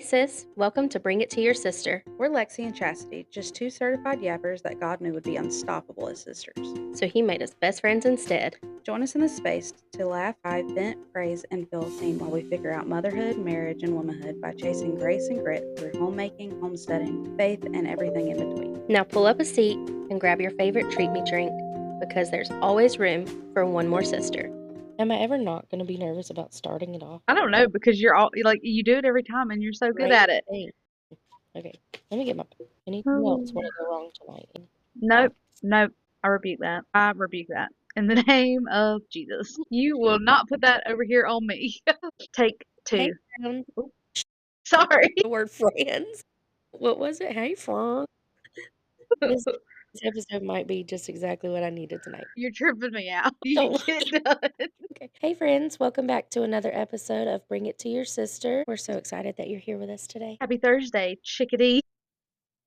Sis, welcome to Bring It to Your Sister. We're Lexi and Chastity, just two certified yappers that God knew would be unstoppable as sisters. So he made us best friends instead. Join us in this space to laugh, cry, vent, praise, and feel seen while we figure out motherhood, marriage, and womanhood by chasing grace and grit through homemaking, homesteading, faith, and everything in between. Now pull up a seat and grab your favorite treat me drink because there's always room for one more sister. Am I ever not going to be nervous about starting it off? I don't know, because you're all like, you do it every time and you're so good at it. Okay, let me get my. Anything else want to go wrong tonight? Nope. I rebuke that. In the name of Jesus. You will not put that over here on me. Take two. Hey, friends. Sorry. The word friends. What was it? Hey, friends. This episode might be just exactly what I needed tonight. You're tripping me out. Don't Get done. Okay. Hey, friends. Welcome back to another episode of Bring It to Your Sister. We're so excited that you're here with us today. Happy Thursday, chickadee.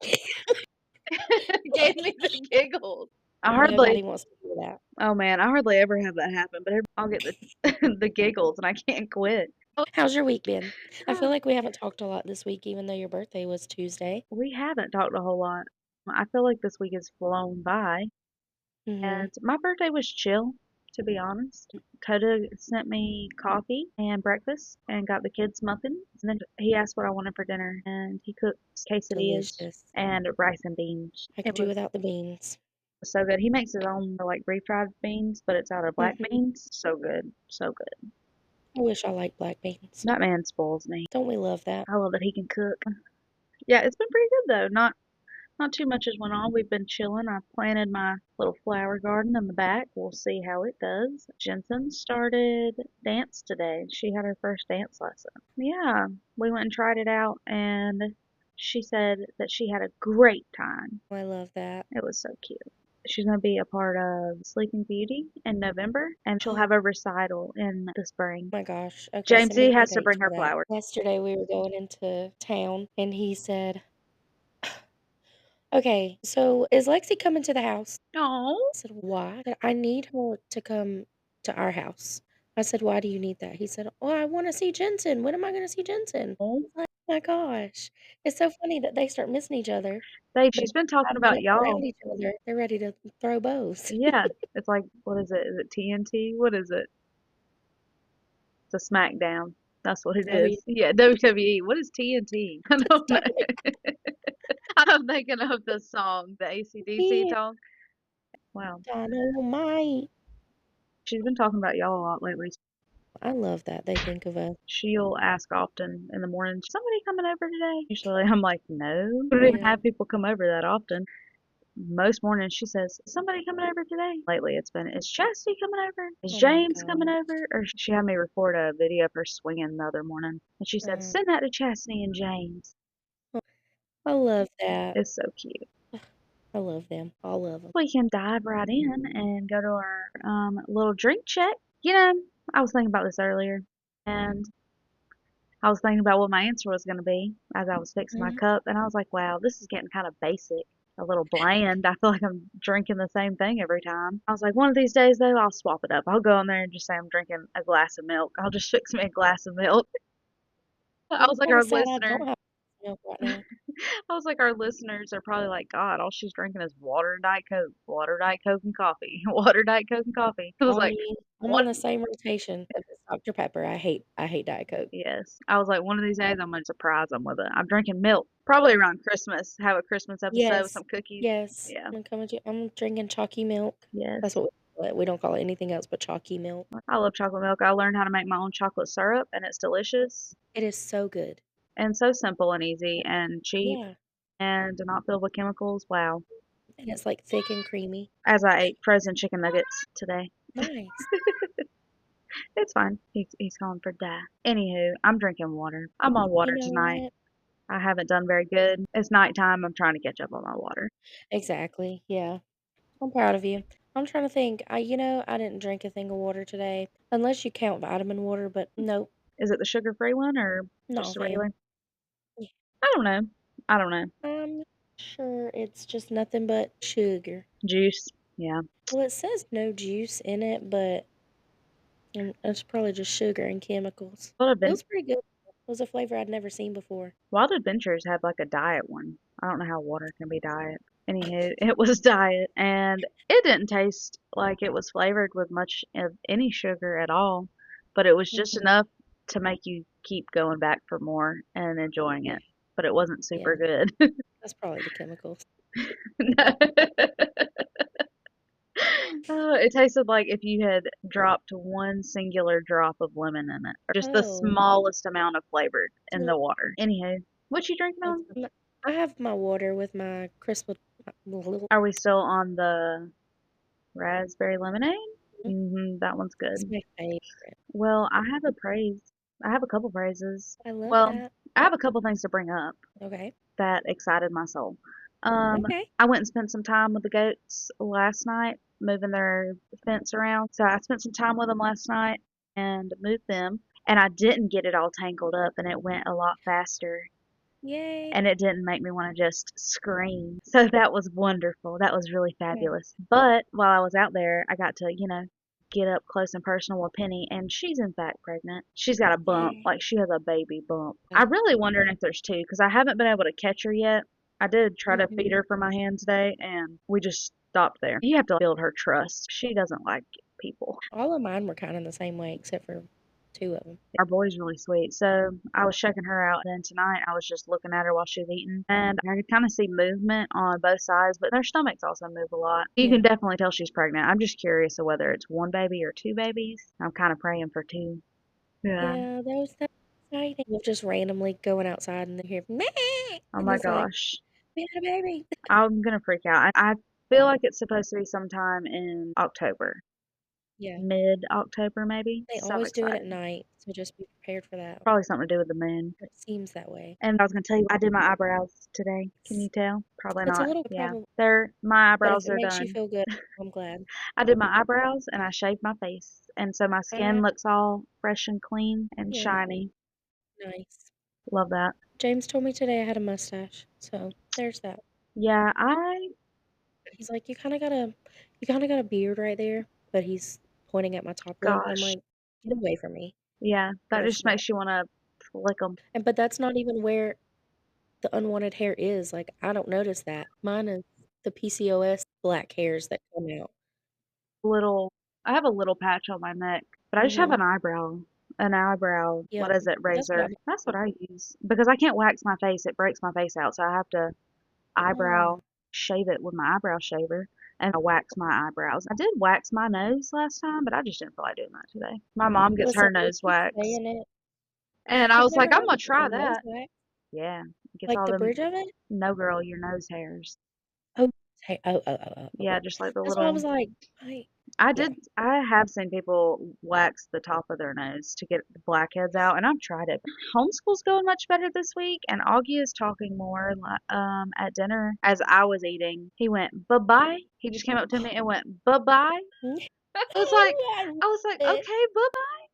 Gave me the giggles. Nobody wants to hear that. Oh man, I hardly ever have that happen, but I'll get the giggles and I can't quit. How's your week been? I feel like we haven't talked a lot this week, even though your birthday was Tuesday. We haven't talked a whole lot. I feel like this week has flown by. And my birthday was chill, to be honest. Coda sent me coffee and breakfast and got the kids muffins. And then he asked what I wanted for dinner, and he cooked quesadillas Delicious. and rice and beans. I could do without the beans. So good. He makes his own like refried beans, but it's out of black beans. So good. So good. I wish I liked black beans. That man spoils me. Don't we love that? I love that he can cook. Yeah, it's been pretty good though. Not too much has went on. We've been chilling. I planted my little flower garden in the back. We'll see how it does. Jensen started dance today. She had her first dance lesson. Yeah, we went and tried it out, and she said that she had a great time. I love that. It was so cute. She's going to be a part of Sleeping Beauty in November, and she'll have a recital in the spring. Oh my gosh. Okay, Jamesy has to bring her flowers. Yesterday we were going into town, and he said, okay, so is Lexi coming to the house? No. I said, why? I said, I need her to come to our house. I said, why do you need that? He said, oh, I want to see Jensen. When am I going to see Jensen? I was like, oh my gosh. It's so funny that they start missing each other. Babe, she's been talking about y'all. They're ready to throw bows. Yeah. It's like, what is it? Is it TNT? What is it? It's a SmackDown. That's what it is. Yeah, WWE. What is TNT? I don't know. I'm thinking of the song, the AC/DC song. Wow. Dynamite. She's been talking about y'all a lot lately. I love that they think of us. She'll ask often in the morning, somebody coming over today? Usually I'm like, no. We don't even have people come over that often. Most mornings she says, somebody coming over today? Lately it's been, is Chastity coming over? Is James coming over? Or she had me record a video of her swinging the other morning. And she said, send that to Chastity and James. I love that. It's so cute. I love them. All of them. We can dive right in and go to our little drink check. You know, I was thinking about this earlier, and I was thinking about what my answer was going to be as I was fixing my cup, and I was like, wow, this is getting kind of basic, a little bland. I feel like I'm drinking the same thing every time. I was like, one of these days, though, I'll swap it up. I'll go in there and just say I'm drinking a glass of milk. I'll just fix me a glass of milk. I was like, our listener. I was like, our listeners are probably like, God, all she's drinking is water and Diet Coke, water, Diet Coke, and coffee, water, Diet Coke, and coffee. I was like, I'm on the same rotation as Dr. Pepper. I hate Diet Coke. Yes. I was like, one of these days I'm going to surprise them with it. I'm drinking milk. Probably around Christmas. Have a Christmas episode with some cookies. Yes. Yeah. I'm drinking chalky milk. Yes. That's what we call it. We don't call it anything else but chalky milk. I love chocolate milk. I learned how to make my own chocolate syrup, and it's delicious. It is so good. And so simple and easy and cheap. Yeah. And not filled with chemicals. Wow. And it's like thick and creamy. As I ate frozen chicken nuggets today. Nice. It's fine. He's calling for dad. Anywho, I'm drinking water. I'm on water tonight. I haven't done very good. It's nighttime. I'm trying to catch up on my water. Exactly. Yeah. I'm proud of you. I'm trying to think. I didn't drink a thing of water today. Unless you count vitamin water, but nope. Is it the sugar-free one or just regular? Yeah. I don't know. I'm not sure. It's just nothing but sugar. Juice. Yeah. Well, it says no juice in it, but it's probably just sugar and chemicals. It feels pretty good. was a flavor I'd never seen before. Wild Adventures had like a diet one. I don't know how water can be diet. Anywho, it was diet and it didn't taste like it was flavored with much of any sugar at all, but it was just Mhm. enough to make you keep going back for more and enjoying it. But it wasn't super Yeah, good. that's probably the chemicals. No. It tasted like if you had dropped one singular drop of lemon in it, or just the Oh, smallest amount of flavor in so the water. Anywho, what you drinking that's on? I have my water with my crystal little Are we still on the raspberry lemonade? mhm, That one's it's good. my favorite. Well, I have a praise. I have a couple praises. I love Well, that. I have a couple things to bring up Okay. that excited my soul. Um, Okay. I went and spent some time with the goats last night, moving their fence around. So I spent some time with them last night and moved them. And I didn't get it all tangled up, and it went a lot faster. Yay. And it didn't make me want to just scream. So that was wonderful. That was really Yeah. fabulous. But while I was out there, I got to, get up close and personal with Penny, and she's in fact pregnant. She's got a bump, Yay. like she has a baby bump. Oh. I'm really wondering if there's two, because I haven't been able to catch her yet. I did try to feed Mhm. her for my hand today, and we just stopped there. You have to build her trust. She doesn't like people. All of mine were kind of the same way, except for two of them. Our boy's really sweet. So I was checking her out. Then tonight I was just looking at her while she was eating. And I could kind of see movement on both sides, but their stomachs also move a lot. You can Yeah. definitely tell she's pregnant. I'm just curious of whether it's one baby or two babies. I'm kind of praying for two. Yeah. Yeah, that's exciting. We're just randomly going outside and then hear meh, Oh and my it's like gosh. we had a baby. I'm going to freak out. I feel like it's supposed to be sometime in October, Yeah, mid October maybe. they So I'm always do it at excited. night, so just be prepared for that. Probably something to do with the moon. It seems that way. And I was gonna tell you, I did my eyebrows today. Can you tell? Probably It's a not. little Yeah, probably, my but if eyebrows it are makes you done. feel good, I'm glad. I did my eyebrows and I shaved my face, and so my Uh, skin looks all fresh and clean and yeah, shiny. nice. Love that. James told me today I had a mustache, so there's that. Yeah, He's like, you kind of got a beard right there, but he's pointing at my top lip, and I'm gosh, like, get away from me. yeah, that Gross just me out. makes you want to flick them. And but that's not even where the unwanted hair is. Like I don't notice that. Mine is the PCOS black hairs that come out. Little, I have a little patch on my neck, but I just have Mhm. an eyebrow. What Yep. is it? That's what Razor. I'm. That's what I use because I can't wax my face. It breaks my face out, so I have to eyebrow, Oh, shave it with my eyebrow shaver, and I wax my eyebrows. I did wax my nose last time, but I just didn't feel like doing that today. My mom gets listen, her they nose keep waxed, saying it. and I I've was never like, I'm had gonna a try nose that. wax. Yeah, it gets Like all the them. bridge of it. No, girl, your nose hairs. Oh, hey, oh. Yeah, just like the That's why I was little. like, I I yeah. did. I have seen people wax the top of their nose to get the blackheads out, and I've tried it. Homeschool's going much better this week, and Augie is talking more. At dinner as I was eating, he went bye bye. He just came up to me and went bye bye. I was like, I love it. okay, bye bye.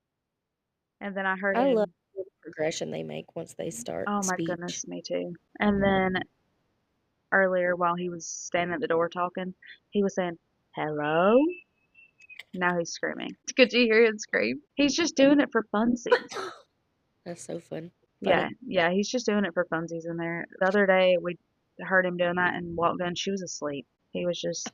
And then I heard I love him. the progression they make once they start Oh my speech. goodness, me too. And then earlier, while he was standing at the door talking, he was saying hello. Now he's screaming. Could you hear him scream? He's just doing it for funsies. That's so Yeah, funny. yeah, he's just doing it for funsies in there. The other day we heard him doing that and walked in. She was asleep. He was just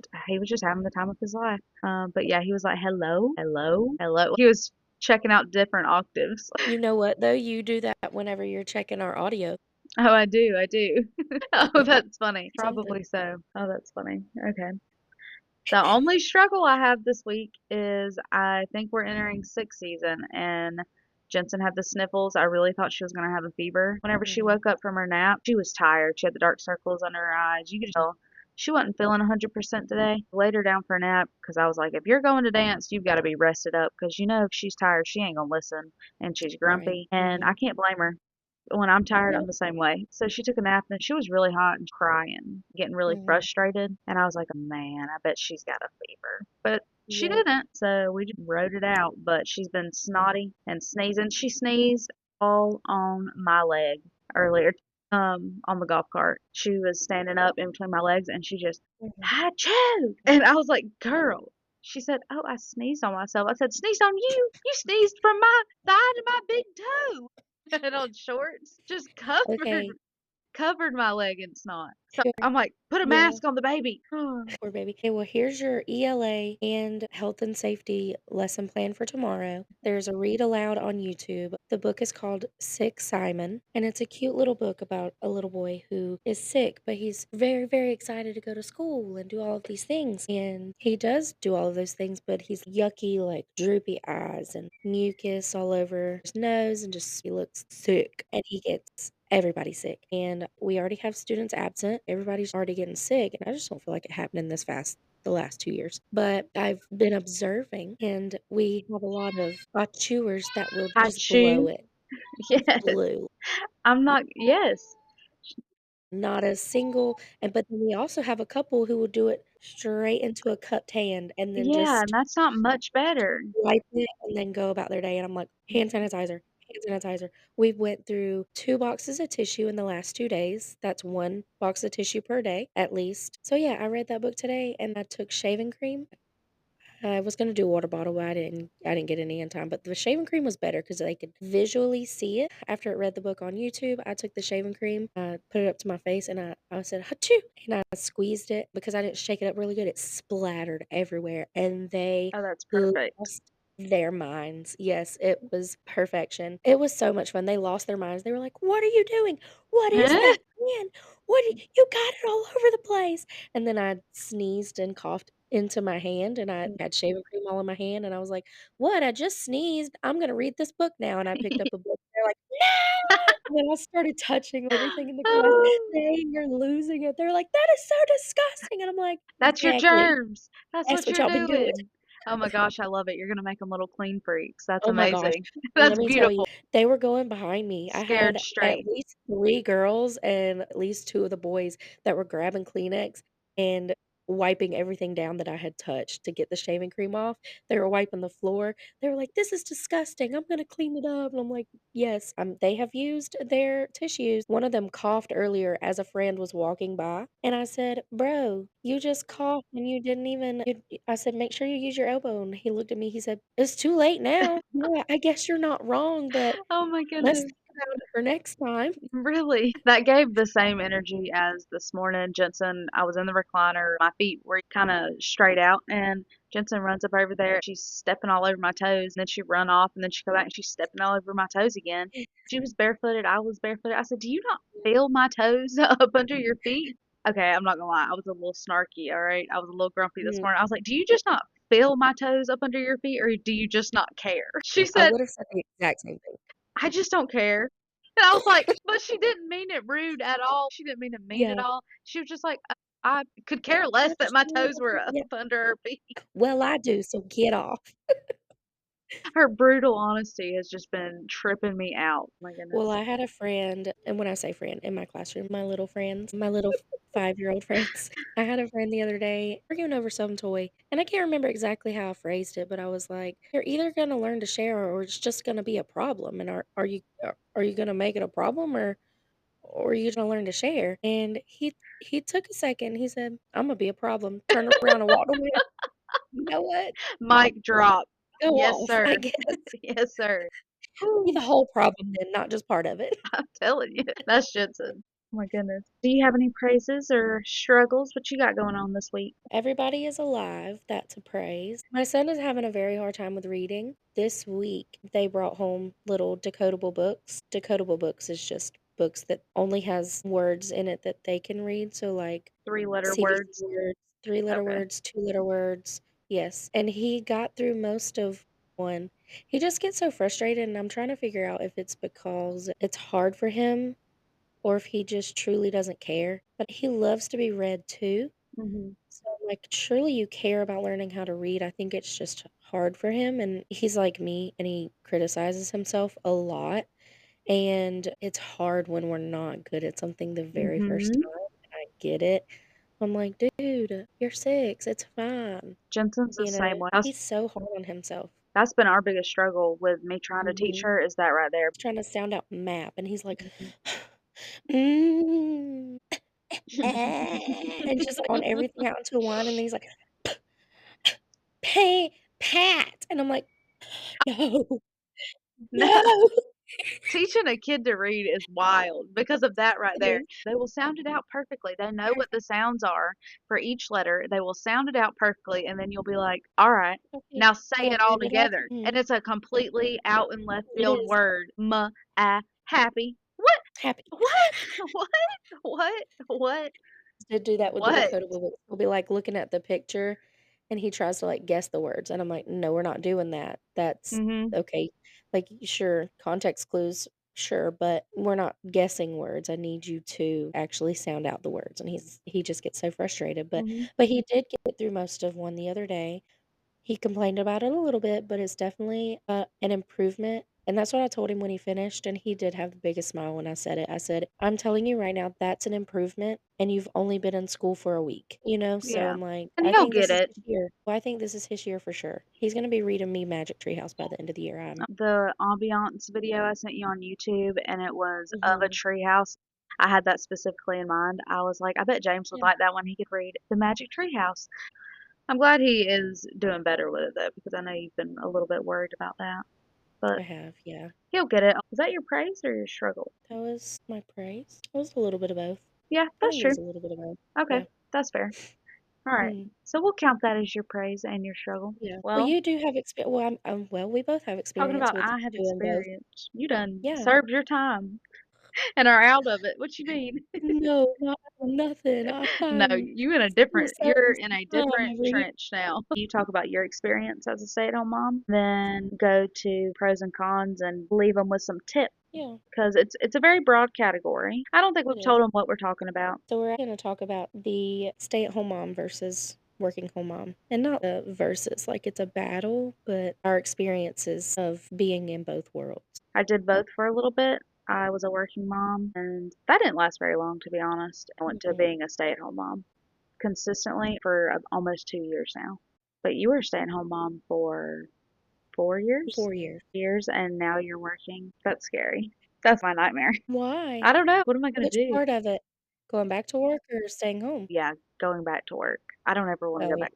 having the time of his life. But yeah, he was like, hello, hello, hello. He was checking out different octaves. You know what though? You do that whenever you're checking our audio. Oh, I do, I do. Oh, that's funny. Something. Probably so. Oh, that's funny. Okay. The only struggle I have this week is I think we're entering sixth season and Jensen had the sniffles. I really thought she was going to have a fever. Whenever she Mhm. woke up from her nap, she was tired. She had the dark circles under her eyes. You could tell she wasn't feeling 100% today. Laid her down for a nap because I was like, if you're going to dance, you've got to be rested up because if she's tired, she ain't going to listen and she's Right. grumpy. And Mhm. I can't blame her. When I'm tired, I'm Nope. the same way. So she took a nap and she was really hot and crying, getting really Mhm. frustrated. And I was like, man, I bet she's got a fever. But she Yep. didn't, so we just rode it out. But she's been snotty and sneezing. She sneezed all on my leg earlier, on the golf cart. She was standing up in between my legs and she just, Mhm. Achoo! And I was like, girl. She said, oh, I sneezed on myself. I said, sneezed on you? You sneezed from my thigh to my big toe. had on shorts, just covered Okay. covered my leg in snot. So Here I'm like, "Put a yeah. mask on the baby." Poor baby. Okay, well, here's your ELA and health and safety lesson plan for tomorrow. There's a read aloud on YouTube. The book is called Sick Simon, and it's a cute little book about a little boy who is sick, but he's very, very excited to go to school and do all of these things. And he does do all of those things, but he's yucky, like droopy eyes and mucus all over his nose, and just he looks sick. And he gets everybody sick. And we already have students absent. Everybody's already getting sick. And I just don't feel like it happening this fast the last 2 years. But I've been observing, and we have a lot of chewers that will I just blow chew. it. Just Yes. blew. I'm not yes. Not a single, and but then we also have a couple who will do it straight into a cupped hand and then Yeah, and just that's not much better. wipe it and then go about their day, and I'm like, "Hand sanitizer, hand sanitizer." We went through 2 boxes of tissue in the last 2 days. That's 1 box of tissue per day, at least. So, yeah, I read that book today, and I took shaving cream. I was gonna do a water bottle, but I didn't get any in time, but the shaving cream was better because they could visually see it. After I read the book on YouTube, I took the shaving cream, put it up to my face, and I said, "Hachoo!" And I squeezed it because I didn't shake it up really good. It splattered everywhere, and they Oh, that's perfect. lost their minds. Yes, it was perfection. It was so much fun. They lost their minds. They were like, "What are you doing? What is that? Man, you got it all over the place." And then I sneezed and coughed into my hand, and I had shaving cream all in my hand, and I was like, "What? I just sneezed. I'm gonna read this book now." And I picked up a book. They're like, "No!" And then I started touching everything in the class. Oh, They are losing it. They're like, "That is so disgusting." And I'm like, that's your "Exactly. germs. That's That's what what you're y'all been doing." doing. Oh my gosh, I love it. You're gonna make them little clean freaks. That's Oh my gosh. amazing. And let That's me tell you, beautiful. they were going behind me. I Scared had at straight. least 3 girls and at least 2 of the boys that were grabbing Kleenex and wiping everything down that I had touched to get the shaving cream off. They were wiping the floor. They were like, "This is disgusting. I'm gonna clean it up." And I'm like, "Yes." They have used their tissues. One of them coughed earlier as a friend was walking by, and I said, "Bro, you just coughed and you didn't even" I said, "Make sure you use your elbow." And he looked at me, he said, "It's too late now." Yeah, I guess you're not wrong, but Oh my let's goodness. think about it for next time. Really? That gave the same energy as this morning. Jensen, I was in the recliner. My feet were kind of straight out, and Jensen runs up over there. She's stepping all over my toes, and then she run off, and then she come back and she's stepping all over my toes again. She was barefooted. I was barefooted. I said, "Do you not feel my toes up under your feet?" Okay, I'm not gonna lie. I was a little snarky. All right, I was a little grumpy this Mm, morning. I was like, "Do you just not feel my toes up under your feet, or do you just not care?" She I said, would have said the exact same thing. I just don't care. And I was like, but she didn't mean it rude at all. She didn't mean it mean at Yeah. all. She was just like, I could care less that That's my true. toes were up Yeah. under her feet. Well, I do, so get off. Her brutal honesty has just been tripping me out. My Well, goodness. I had a friend, and when I say friend, in my classroom, my little friends, my little 5-year-old friends. I had a friend the other day arguing over some toy, and I can't remember exactly how I phrased it, but I was like, "You're either gonna learn to share or it's just gonna be a problem, and are you gonna make it a problem or are you gonna learn to share?" And he took a second, he said, "Imma be a problem," turned around and walked away. You know what? Mic drop. Go Yes, off, I sir. guess. Yes, sir. Be Whew, the whole problem then, not just part of it. I'm telling you. That's Jensen. Oh my goodness. Do you have any praises or struggles? What you got going on this week? Everybody is alive, that's a praise. My son is having a very hard time with reading. This week, they brought home little decodable books. Decodable books is just books that only has words in it that they can read, so, like, 3-letter CVC words. words, 3-letter Okay. words, 2-letter words. Yes, and he got through most of one. He just gets so frustrated, and I'm trying to figure out if it's because it's hard for him or if he just truly doesn't care. But he loves to be read too. Hmm. So I'm like, surely you care about learning how to read. I think it's just hard for him. And he's like me and he criticizes himself a lot. And it's hard when we're not good at something the very first Hmm. time. And I get it. I'm like, dude, you're 6. It's fine. Jensen's the You know, same way. he's so hard on himself. That's been our biggest struggle with me trying to teach Mhm. her is that right there. Trying to sound out map. And he's like, Mhm. mm, and just on everything out into a whine. And then he's like, pay, pat. And I'm like, no, No, no. Teaching a kid to read is wild because of that right It there. is. They will sound it out perfectly. They know what the Perfect. sounds are for each letter. They will sound it out perfectly, and then you'll be like, "All right, Okay. now say Go it all read it off. together." And Mhm. it's a completely out in left It field is. word. Happy. What? Happy. What? What? What? Did do that with the What? Dakota books. We'll be, like, looking at the picture, and he tries to, like, guess the words, and I'm like, "No, we're not doing that. That's Mhm. okay. Like, sure, context clues, sure, but we're not guessing words. I need you to actually sound out the words," and he just gets so frustrated, Mhm. but he did get through most of one the other day. He complained about it a little bit, but it's definitely, an improvement, and that's what I told him when he finished, and he did have the biggest smile when I said it. I said, "I'm telling you right now, that's an improvement, and you've only been in school for a week," you know? So Yeah. I'm like, And "I he'll think this get is it. his year." Well, I think this is his year for sure. He's gonna be reading me Magic Tree House by the end of the year. I'm The ambiance video I sent you on YouTube, and it was of a Mhm. treehouse. I had that specifically in mind. I was like, I bet James would Yeah, like that one. He could read The Magic Treehouse. I'm glad he is doing better with it though, because I know you've been a little bit worried about that. But I have, yeah. he'll get it. Was that your praise or your struggle? That was my praise. It was a little bit of both. Yeah, I that's think it true. was a little bit of both. Okay, Yeah. that's fair. All right. Mhm. So we'll count that as your praise and your struggle. Yeah. Well, Well, you do have well, well, we both have talking experience about with I have doing both. experience. You done Yeah. served your time and are out of it. What you mean? No, not nothing. No, I'm still you're serving in a some time different over here. trench now. You talk about your experience as a stay-at-home mom, then go to pros and cons and leave them with some tips Yeah, because it's a very broad category. I don't think it we've is. told them what we're talking about. So we're gonna talk about the stay-at-home mom versus working home mom, and not the versus, like it's a battle, but our experiences of being in both worlds. I did both for a little bit. I was a working mom, and that didn't last very long, to be honest. I went to Mhm. being a stay-at-home mom consistently for almost 2 years now. But you were a stay-at-home mom for 4 years? 4 years. Years, and now you're working. That's scary. That's my nightmare. Why? I don't know. What am I gonna Which do? part of it? Going back to work or staying home? Yeah, going back to work. I don't ever wanna go Oh, back.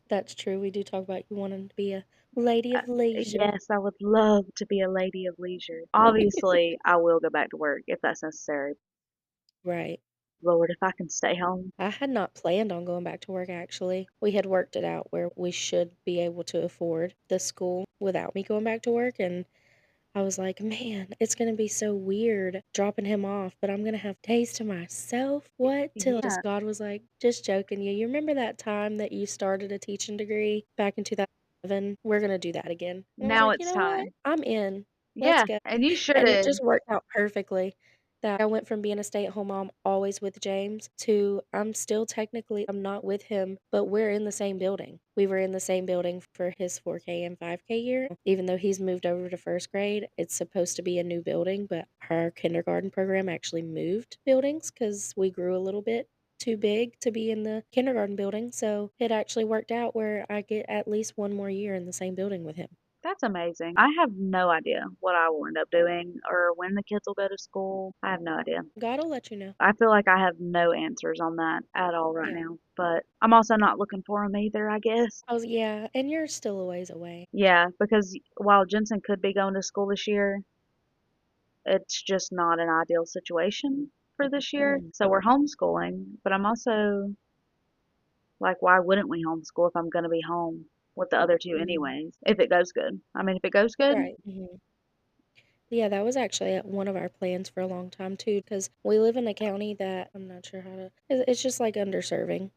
that's true. We do talk about you wanting to be a lady Uh, of leisure. yes, I would love to be a lady of leisure. Obviously, I will go back to work if that's necessary. Right. Lord, if I can stay home. I had not planned on going back to work actually. We had worked it out where we should be able to afford the school without me going back to work, and I was like, "Man, it's gonna be so weird dropping him off, but I'm gonna have days to myself. What?" Till Yeah, just God was like, "Just joking you. You remember that time that you started a teaching degree back in 2007? We're gonna do that again." And I was now like, "You it's know what? time. I'm in. Let's Yeah, go." and you And it should. just worked out perfectly that I went from being a stay-at-home mom always with James to I'm not with him, but we're in the same building. We were in the same building for his 4K and 5K year. Even though he's moved over to 1st grade, it's supposed to be a new building, but our kindergarten program actually moved buildings because we grew a little bit too big to be in the kindergarten building, so it actually worked out where I get at least 1 more year in the same building with him. That's amazing. I have no idea what I will end up doing or when the kids will go to school. I have no idea. God'll let you know. I feel like I have no answers on that at all right Yeah. now, but I'm also not looking for them either, I guess. Yeah, and you're still a ways away. Yeah, because while Jensen could be going to school this year, it's just not an ideal situation for this year. Mhm, So we're homeschooling, but I'm also like, why wouldn't we homeschool if I'm going to be home with the other two mhm. anyways? If it goes good. I mean, if it goes good, Right, mhm. Yeah, that was actually, one of our plans for a long time too, because we live in a county that I'm not sure how to it's just, like, underserving.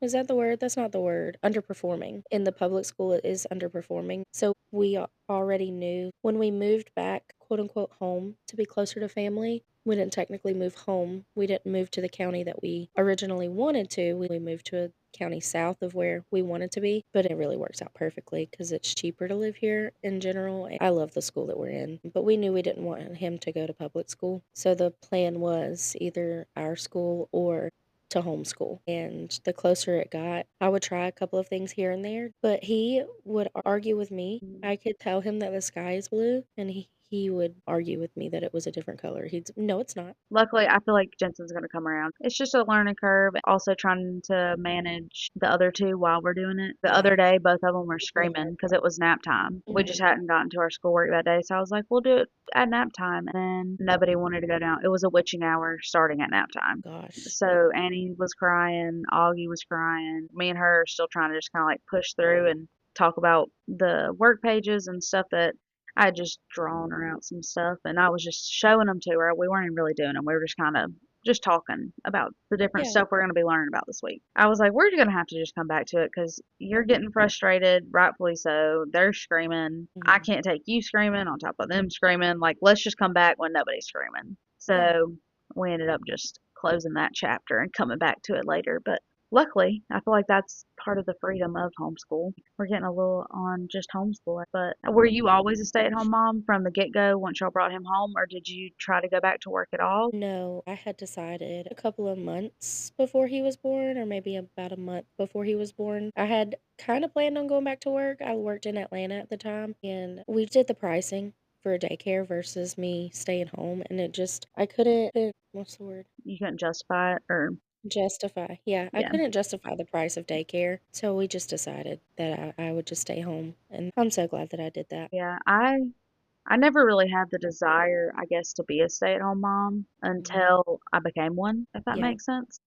Is that the word? That's not the word. Underperforming. In the public school, it is underperforming. So we already knew when we moved back, quote unquote, home to be closer to family. We didn't technically move home. We didn't move to the county that we originally wanted to. We moved to a county south of where we wanted to be, but it really works out perfectly because it's cheaper to live here in general. I love the school that we're in, but we knew we didn't want him to go to public school. So the plan was either our school or to homeschool. And the closer it got, I would try a couple of things here and there, but he would argue with me. I could tell him that the sky is blue, and he would argue with me that it was a different color. He'd "No, it's not." Luckily, I feel like Jensen's gonna come around. It's just a learning curve. Also trying to manage the other two while we're doing it. The other Yeah, day, both of them were it's the screaming hard because part. it was nap time. We just Mhm. hadn't gotten to our schoolwork that day, so I was like, "We'll do it at nap time." And nobody wanted to go down. It was a witching hour starting at nap time. Gosh. So Annie was crying, Augie was crying. Me and her are still trying to just kind of like push through and talk about the work pages and stuff that I had just drawn her out some stuff, and I was just showing them to her. We weren't even really doing them. We were just kind of just talking about the different Yeah. stuff we're going to be learning about this week. I was like, we're going to have to just come back to it because you're getting frustrated, rightfully so. They're screaming. I Mhm. can't take you screaming on top of them screaming. Like, let's just come back when nobody's screaming. Yeah. So we ended up just closing that chapter and coming back to it later. But luckily, I feel like that's part of the freedom of homeschool. We're getting a little on just homeschooling. But were you always a stay-at-home mom from the get-go once y'all brought him home, or did you try to go back to work at all? No, I had decided a couple of months before he was born, or maybe about a month before he was born. I had kind of planned on going back to work. I worked in Atlanta at the time, and we did the pricing for daycare versus me staying home, and it just, I couldn't, what's the word? You couldn't justify it, or Justify. Yeah, I yeah, couldn't justify the price of daycare, so we just decided that I would just stay home, and I'm so glad that I did that. yeah. I never really had the desire, I guess, to be a stay-at-home mom Mhm. until I became one, if that Yeah. makes sense.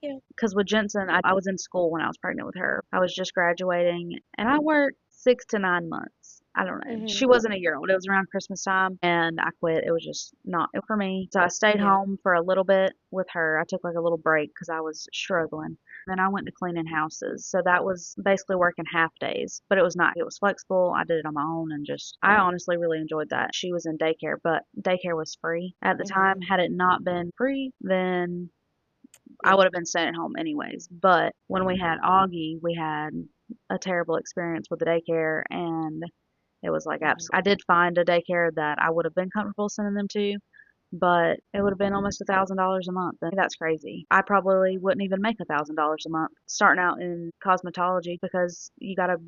Yeah. Because with Jensen, I was in school when I was pregnant with her. I was just graduating, and I worked 6 to 9 months. I don't know. She Mhm. wasn't a year old. It was around Christmas time, and I quit. It was just not it for me. So I stayed Yeah. home for a little bit with her. I took like a little break because I was struggling. Then I went to cleaning houses. So that was basically working half days, but it was not. It was flexible. I did it on my own and just, I honestly really enjoyed that. She was in daycare, but daycare was free at the time. Mhm. Had it not been free, then I Yeah. would have been staying at home anyways. But when we had Augie, we had a terrible experience with the daycare, and it was like Mhm. I did find a daycare that I would have been comfortable sending them to, but it would have been almost $1,000 a month. And that's crazy. I probably wouldn't even make $1,000 a month starting out in cosmetology because you got to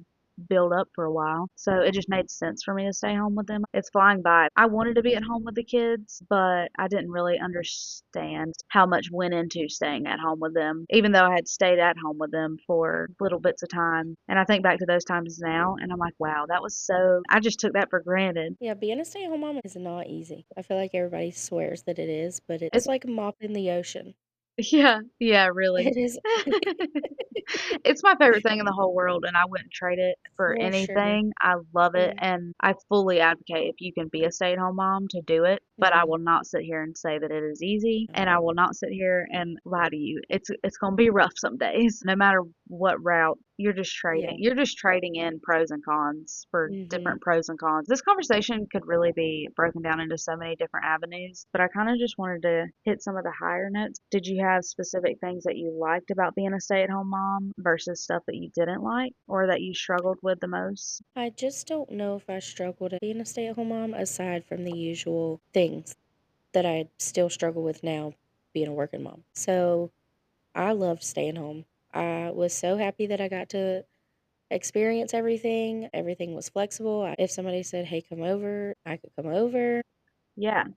build up for a while. So it just made sense for me to stay home with them. It's flying by. I wanted to be at home with the kids, but I didn't really understand how much went into staying at home with them, even though I had stayed at home with them for little bits of time. And I think back to those times now, and I'm like, wow, that was so, I just took that for granted. Yeah, being a stay-at-home mom is not easy. I feel like everybody swears that it is, but it's It's like mopping the ocean. Yeah, yeah, really. It is It's my favorite thing in the whole world, and I wouldn't trade it for for sure. anything. I love it, Yeah. and I fully advocate if you can be a stay-at-home mom to do it. But I Mhm. will not sit here and say that it is easy, Yeah. and I will not sit here and lie to you. It's gonna be rough some days, no matter what route. Yeah. You're just trading in pros and cons for Mhm. different pros and cons. This conversation could really be broken down into so many different avenues, but I kind of just wanted to hit some of the higher notes. Did you have specific things that you liked about being a stay-at-home mom versus stuff that you didn't like or that you struggled with the most? I just don't know if I struggled at being a stay-at-home mom aside from the usual things that I still struggle with now being a working mom. So, I loved staying home. I was so happy that I got to experience everything. Everything was flexible. If somebody said, "Hey, come over," I could come over. Yeah,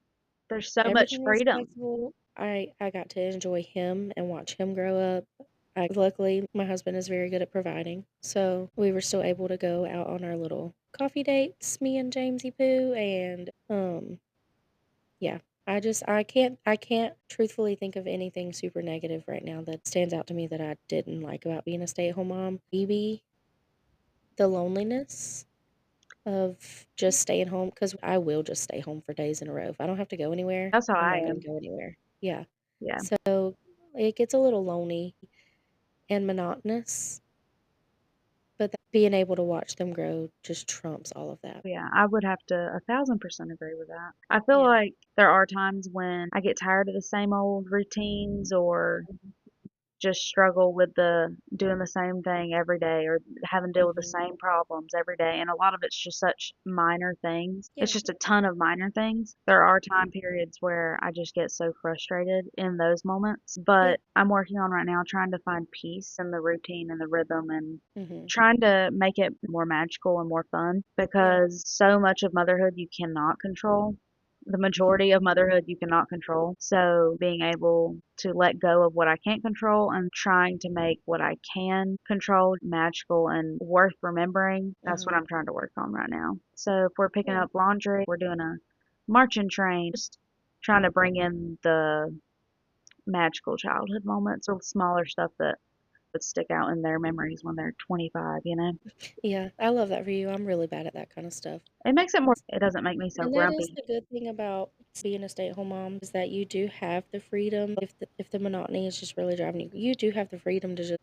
there's so much Everything was freedom. flexible. I got to enjoy him and watch him grow up. Luckily, my husband is very good at providing, so we were still able to go out on our little coffee dates, me and Jamesy Poo, and, yeah. I can't truthfully think of anything super negative right now that stands out to me that I didn't like about being a stay-at-home mom. Maybe the loneliness of just staying home, because I will just stay home for days in a row. If I don't have to go anywhere, That's how I'm I not gonna am. go anywhere. Yeah. Yeah. So, it gets a little lonely and monotonous, but being able to watch them grow just trumps all of that. Yeah, I would have to 1,000% agree with that. I feel Yeah. like there are times when I get tired of the same old routines or just struggle with the doing the same thing every day or having to deal with the Mhm. same problems every day. And a lot of it's just such minor things. It's Yeah. just a ton of minor things. There are time periods where I just get so frustrated in those moments, Yeah. but I'm working on right now trying to find peace in the routine and the rhythm and Mhm. trying to make it more magical and more fun Yeah. because so much of motherhood you cannot control. The majority of motherhood you cannot control. So being able to let go of what I can't control and trying to make what I can control magical and worth remembering, that's what Mhm. I'm trying to work on right now. So if we're picking Yeah. up laundry, we're doing a marching train, just trying to bring in the magical childhood moments or smaller stuff that would stick out in their memories when they're 25, you know? Yeah. I love that for you. I'm really bad at that kind of stuff. It makes it more, It's it doesn't make me so and that is grumpy. the good thing about being a stay-at-home mom is that you do have the freedom if the monotony is just really driving you, you do have the freedom to just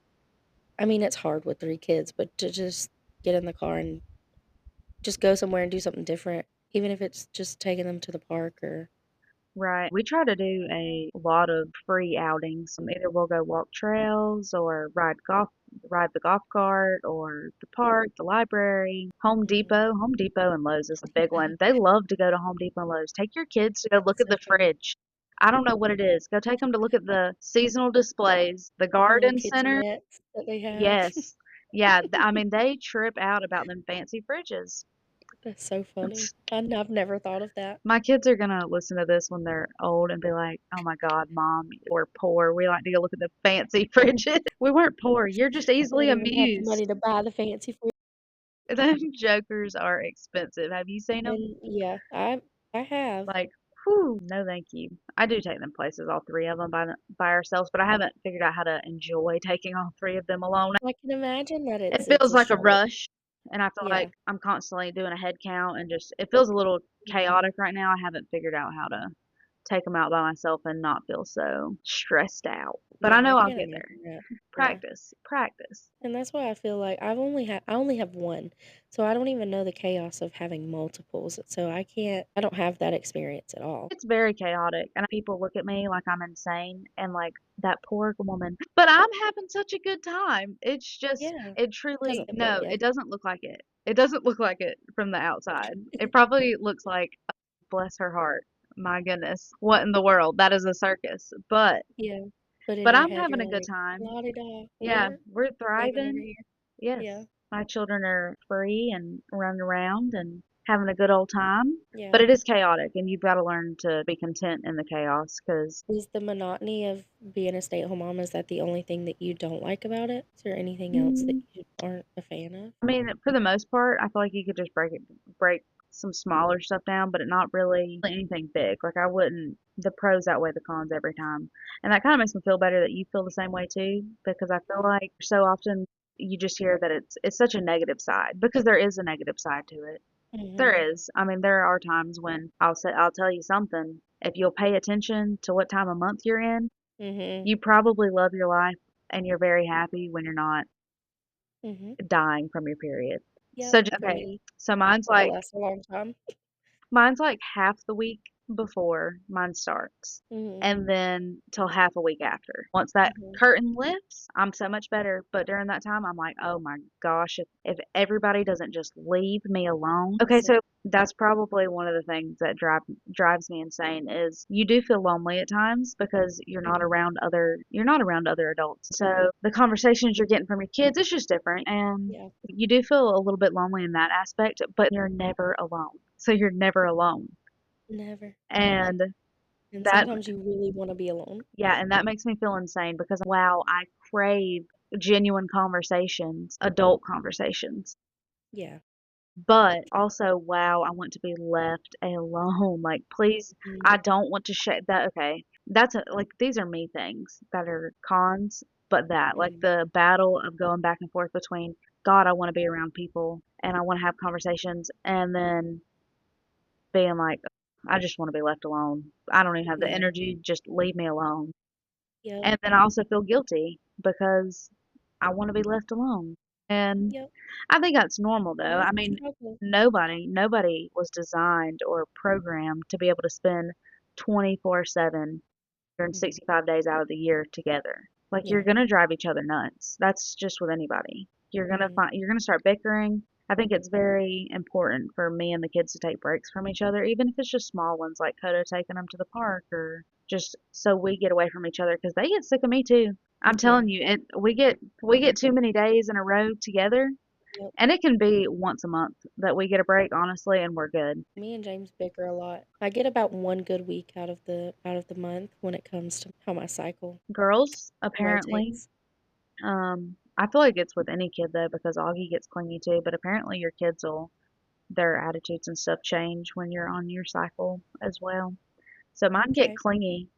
I mean, it's hard with 3 kids, but to just get in the car and just go somewhere and do something different, even if it's just taking them to the park or Right. We try to do a lot of free outings. Either we'll go walk trails or ride the golf cart or the park, the library, Home Mhm. Depot. Home Depot and Lowe's is a big one. They love to go to Home Depot and Lowe's. Take your kids to go look It's at so the funny. fridge. I don't know what it is. Go take them to look at the seasonal displays, the The little garden center. kitchenettes that they have. Yes. Yeah, I mean, they trip out about them fancy fridges. That's so funny. I've never thought of that. My kids are gonna listen to this when they're old and be like, "Oh my God, Mom, we're poor. We like to go look at the fancy fridges." We weren't poor. You're just I easily don't even have the amused. money to buy the fancy food. Them jokers are expensive. Have you seen them? And yeah, I have. Like, whew, no, thank you. I do take them places, all three of them by ourselves, but I haven't figured out how to enjoy taking all three of them alone. I can imagine that It it's feels a like a struggle. rush, and I feel like Yeah. I'm constantly doing a head count, and just it feels a little Mhm. chaotic right now. I haven't figured out how to take them out by myself and not feel so stressed out. But I Yeah, I know I'll can't get there. imagine that. Yeah. Practice, practice. And that's why I feel like I only have 1, so I don't even know the chaos of having multiples, so I don't have that experience at all. It's very chaotic, and people look at me like I'm insane and like that poor woman. But I'm having such a good time. It's just, Yeah. it truly, Doesn't look like no, it. it doesn't look like it. It doesn't look like it from the outside. It probably looks like, oh, bless her heart. My goodness, what in the world? That is a circus. Yeah. But in But your I'm head, having you're a good like, time. "La-di-da, Yeah, we're living over thriving. here." Yes, Yeah. my children are free and running around and having a good old time. But Yeah. it is chaotic, and you've got to learn to be content in the chaos. Because, Is the monotony of being a stay-at-home mom, is that the only thing that you don't like about it? Is there anything else that you aren't a fan of? I mean, for the most part, I feel like you could just break some smaller stuff down, but it not really anything big. Like I wouldn't. The pros outweigh the cons every time, and that kind of makes me feel better that you feel the same way too. Because I feel like so often you just hear that it's such a negative side because there is a negative side to it. Mhm. There is. I mean, there are times when I'll tell you something. If you'll pay attention to what time of month you're in, Mhm. you probably love your life and you're very happy when you're not Mhm. dying from your period. Yep. So For okay, me, so that lasts a long time. mine's like half the week before mine starts, Mhm. and then till half a week after. Once that Mhm. curtain lifts, I'm so much better. But during that time, I'm like, oh my gosh, if everybody doesn't just leave me alone. Okay, So so that's probably one of the things that drives me insane is you do feel lonely at times because mhm. you're not around other adults. So Mhm. the conversations you're getting from your kids is just different, and Yeah. you do feel a little bit lonely in that aspect, but you're never alone. So you're never alone. Never. And And that, sometimes you really wanna be alone. yeah, and that makes me feel insane because wow, I crave genuine conversations, adult conversations. Yeah. But also, wow, I want to be left alone. Like, please, Mhm. I don't want to share that. Okay. Like, these are me things that are cons, but that, like, Mhm. the battle of going back and forth between, God, I want to be around people and I want to have conversations, and then being like, I just want to be left alone. I don't even have the Yeah. energy. Just leave me alone. Yep. And then I also feel guilty because I want to be left alone. And Yep. I think that's normal though. And I it's a mean, struggle. nobody was designed or programmed to be able to spend 24/7, Mhm. 365 days out of the year together. Like you're Yeah. gonna drive each other nuts. That's just with anybody. Mhm. You're gonna start bickering. I think it's very important for me and the kids to take breaks from each other, even if it's just small ones like Coda taking them to the park or just so we get away from each other because they get sick of me too. I'm Yeah. telling you, we get too many days in a row together, Yep. and it can be once a month that we get a break, honestly, and we're good. Me and James bicker a lot. I get about one good week out of the month when it comes to how my cycle Girls, apparently, rotates. I feel like it's with any kid though because Augie gets clingy too, but apparently your kids will their attitudes and stuff change when you're on your cycle as well. So mine get Okay. clingy.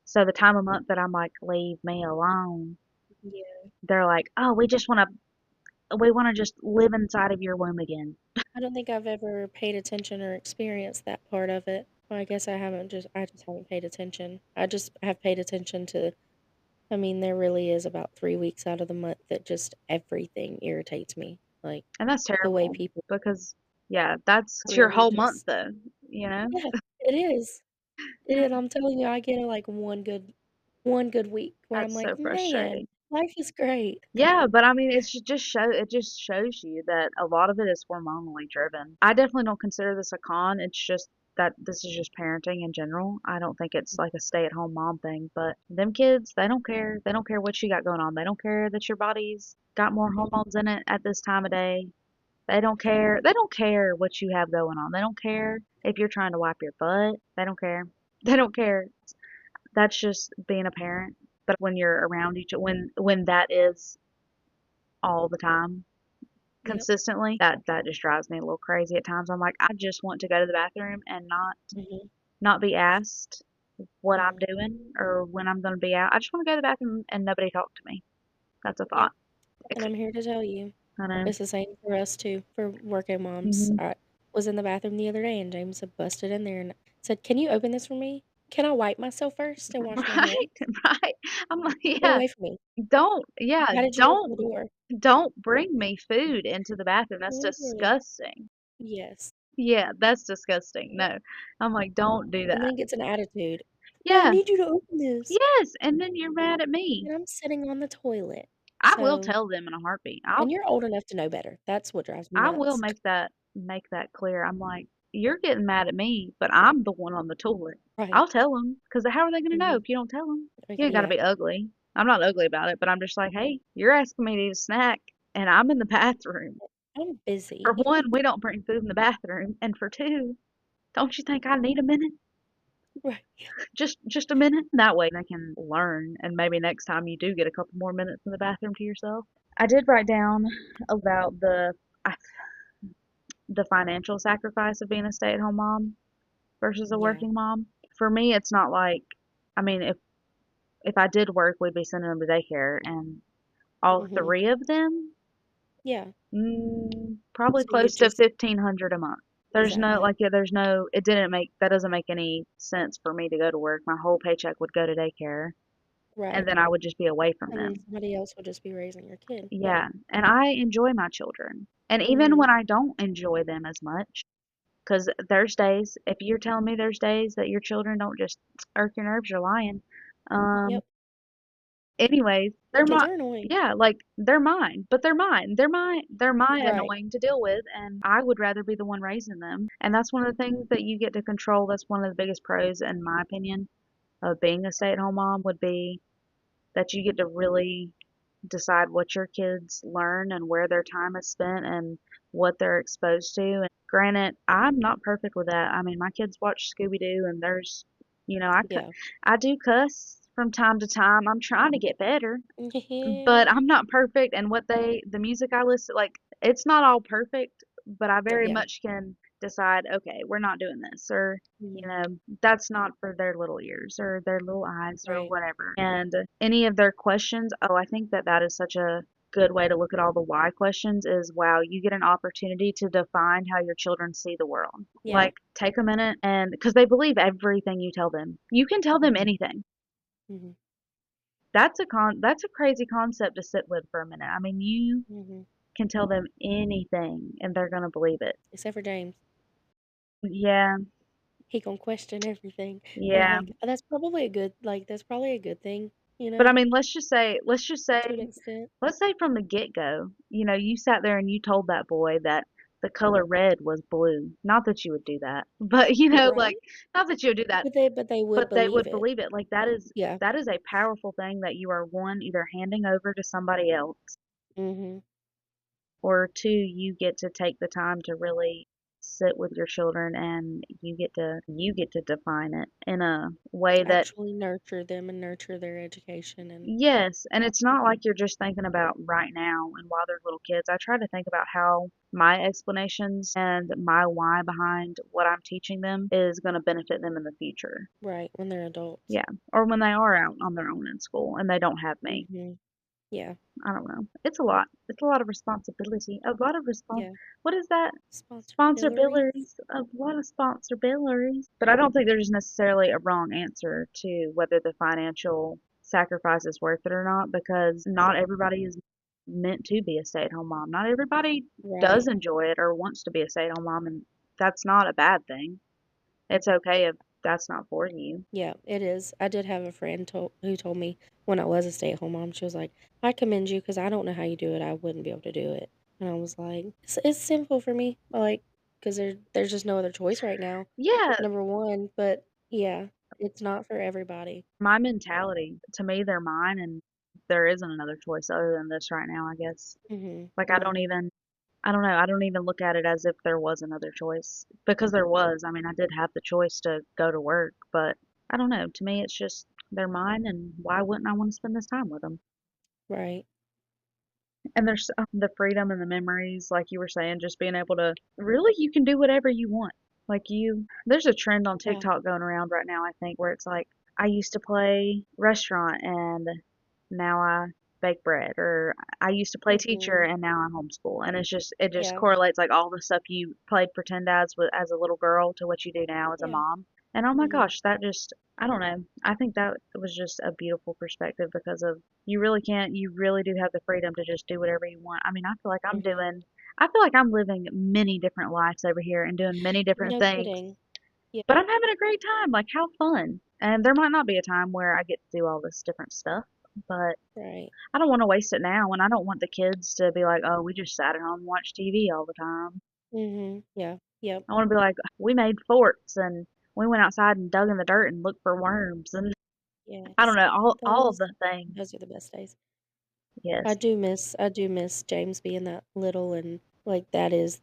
So the time of month that I'm like, leave me alone, Yeah. they're like, oh, we want to just live inside of your womb again. I don't think I've ever paid attention or experienced that part of it. Well, I just haven't paid attention. I just have paid attention to, I mean, there really is about 3 weeks out of the month that just everything irritates me. Like And that's the way terrible people because, yeah, that's your really whole month just, though, you know? yeah, it is. It is. I'm telling you, I get like one good week where I'm That's so like, man, frustrating. life is great. Yeah, but I mean, it just shows you that a lot of it is hormonally driven. I definitely don't consider this a con. It's just that this is just parenting in general. I don't think it's like a stay-at-home mom thing, but them kids, they don't care. They don't care what you got going on. They don't care that your body's got more hormones in it at this time of day. They don't care. They don't care what you have going on. They don't care if you're trying to wipe your butt. They don't care. They don't care. That's just being a parent. But when you're around when that is all the time Yep. consistently, that just drives me a little crazy at times. I'm like, I just want to go to the bathroom and Mhm. not be asked what I'm Mhm. doing or when I'm going to be out. I just want to go to the bathroom and nobody talk to me. That's a thought. Yep. And I'm here to tell you, I know. it's the same for us too, for working moms. Hmm. I was in the bathroom the other day and James had busted in there and said, "Can you open this for me? Can I wipe myself first and wash my Right, hands? right. I'm like, Get yeah, away from me. yeah, Why did you open the door?" don't bring me food into the bathroom. That's Literally. disgusting. Yes. Yeah, that's disgusting. No, I'm like, don't do And that. then gets an attitude. "Well, I Yeah, need you to open this." yes, and then you're mad at me. And I'm sitting on the toilet. I will So, tell them in a heartbeat. and you're old enough to know better. That's what drives me I will nuts. make that clear. I'm like, you're getting mad at me, but I'm the one on the toilet. Right. I'll tell them because how are they gonna know Mhm. if you don't tell them? Like, You ain't gotta yeah. be ugly. I'm not ugly about it, but I'm just like, hey, you're asking me to eat a snack, and I'm in the bathroom. I'm For busy. one, we don't bring food in the bathroom, and for two, don't you think I need a minute? Right. Just a minute. That way they can learn, and maybe next time you do get a couple more minutes in the bathroom to yourself. I did write down about I- the financial sacrifice of being a stay-at-home mom versus a Yeah. working mom. For me, it's not like, I mean, if I did work, we'd be sending them to daycare, and all Mhm. three of them, Yeah. probably So you close to just 1,500 a month. There's no exactly. like, yeah, there's no. It didn't make that doesn't make any sense for me to go to work. My whole paycheck would go to daycare, and Right. then I would just be away from And then them. somebody else will just be raising your kid. Yeah. Yeah, and I enjoy my children. And even Mhm. when I don't enjoy them as much, because there's days, if you're telling me there's days that your children don't just irk your nerves, you're lying. Um, Yep. anyways, they're Kids my, are annoying. yeah, like they're mine, but they're mine. They're my Right. annoying to deal with, and I would rather be the one raising them. And that's one of the things that you get to control. That's one of the biggest pros, in my opinion, of being a stay-at-home mom would be that you get to really decide what your kids learn and where their time is spent and what they're exposed to. And granted, I'm not perfect with that. I mean, my kids watch Scooby Doo, and there's, Yeah. I do cuss from time to time. I'm trying to get better, Yeah. but I'm not perfect. And the music I listen, like, it's not all perfect, but I very Yeah. much can decide, okay, we're not doing this, or, you Mhm. know, that's not for their little ears or their little eyes or Right. whatever. And any of their questions, oh, I think that that is such a good way to look at all the why questions is, wow, you get an opportunity to define how your children see the world. Yeah. Like, take a minute and, because they believe everything you tell them. You can tell them Mhm. anything. Mhm. That's a crazy concept to sit with for a minute. I mean, you Mhm. can tell them anything and they're gonna believe it. Except for James. Yeah, He gonna question everything. And yeah, like that's probably a good thing. you But I know, mean, let's just say, to an extent. let's say from the get-go, you sat there and you told that boy that the color red was blue. Not that you would do that, but like, Right. not that you would do that, But they would but they believe would it. believe it. Like that is Yeah. that is a powerful thing that you are one either handing over to somebody else, Mhm. or two, you get to take the time to really sit with your children and you get to define it in a way that. Actually nurture them and nurture their education and Yes, and it's not like you're just thinking about right now and while they're little kids. I try to think about how my explanations and my why behind what I'm teaching them is going to benefit them in the future. right, when they're adults. Yeah, or when they are out on their own in school and they don't have me. Mhm. Yeah. I don't know. It's a lot. It's a lot of responsibility. A lot of Yeah. What is that? Responsibilities. Sponsorbilities. A lot of sponsorbilities. But I don't think there's necessarily a wrong answer to whether the financial sacrifice is worth it or not, because not everybody is meant to be a stay-at-home mom. Not everybody does Right. enjoy it or wants to be a stay-at-home mom, and that's not a bad thing. It's okay if that's not for you. Yeah, it is. I did have a friend who told me when I was a stay-at-home mom, she was like, "I commend you because I don't know how you do it. I wouldn't be able to do it." And I was like, "It's simple for me, like, because there's just no other choice right now. Yeah, Number one, but yeah, it's not for everybody." my mentality, to me, they're mine, and there isn't another choice other than this right now, I guess. Mhm. Like, Mhm. I don't know, I don't even look at it as if there was another choice. Because there was. I mean, I did have the choice to go to work, but I don't know. To me, it's just they're mine, and why wouldn't I want to spend this time with them? Right. And there's the freedom and the memories, like you were saying, just being able to really, you can do whatever you want. Like there's a trend on Yeah. TikTok going around right now, I think, where it's like, I used to play restaurant and now I bake bread, or I used to play teacher Mhm. and now I homeschool. And it just Yeah. correlates like all the stuff you played pretend as a little girl to what you do now as a Yeah. mom. And oh my Mhm. gosh, that just, I don't know. I think that was just a beautiful perspective because of, you really do have the freedom to just do whatever you want. I mean, Mhm. I feel like I'm living many different lives over here and doing many different No things, kidding. Yeah. but I'm having a great time. Like, how fun. And there might not be a time where I get to do all this different stuff, but Right. I don't want to waste it now. And I don't want the kids to be like, oh, we just sat at home and watched TV all the time. Mhm. Yeah. Yep. I want to be like, we made forts and we went outside and dug in the dirt and looked for worms. And I don't Yes. know, all of Those the things. those are the best days. Yes. I do miss James being that little and like that is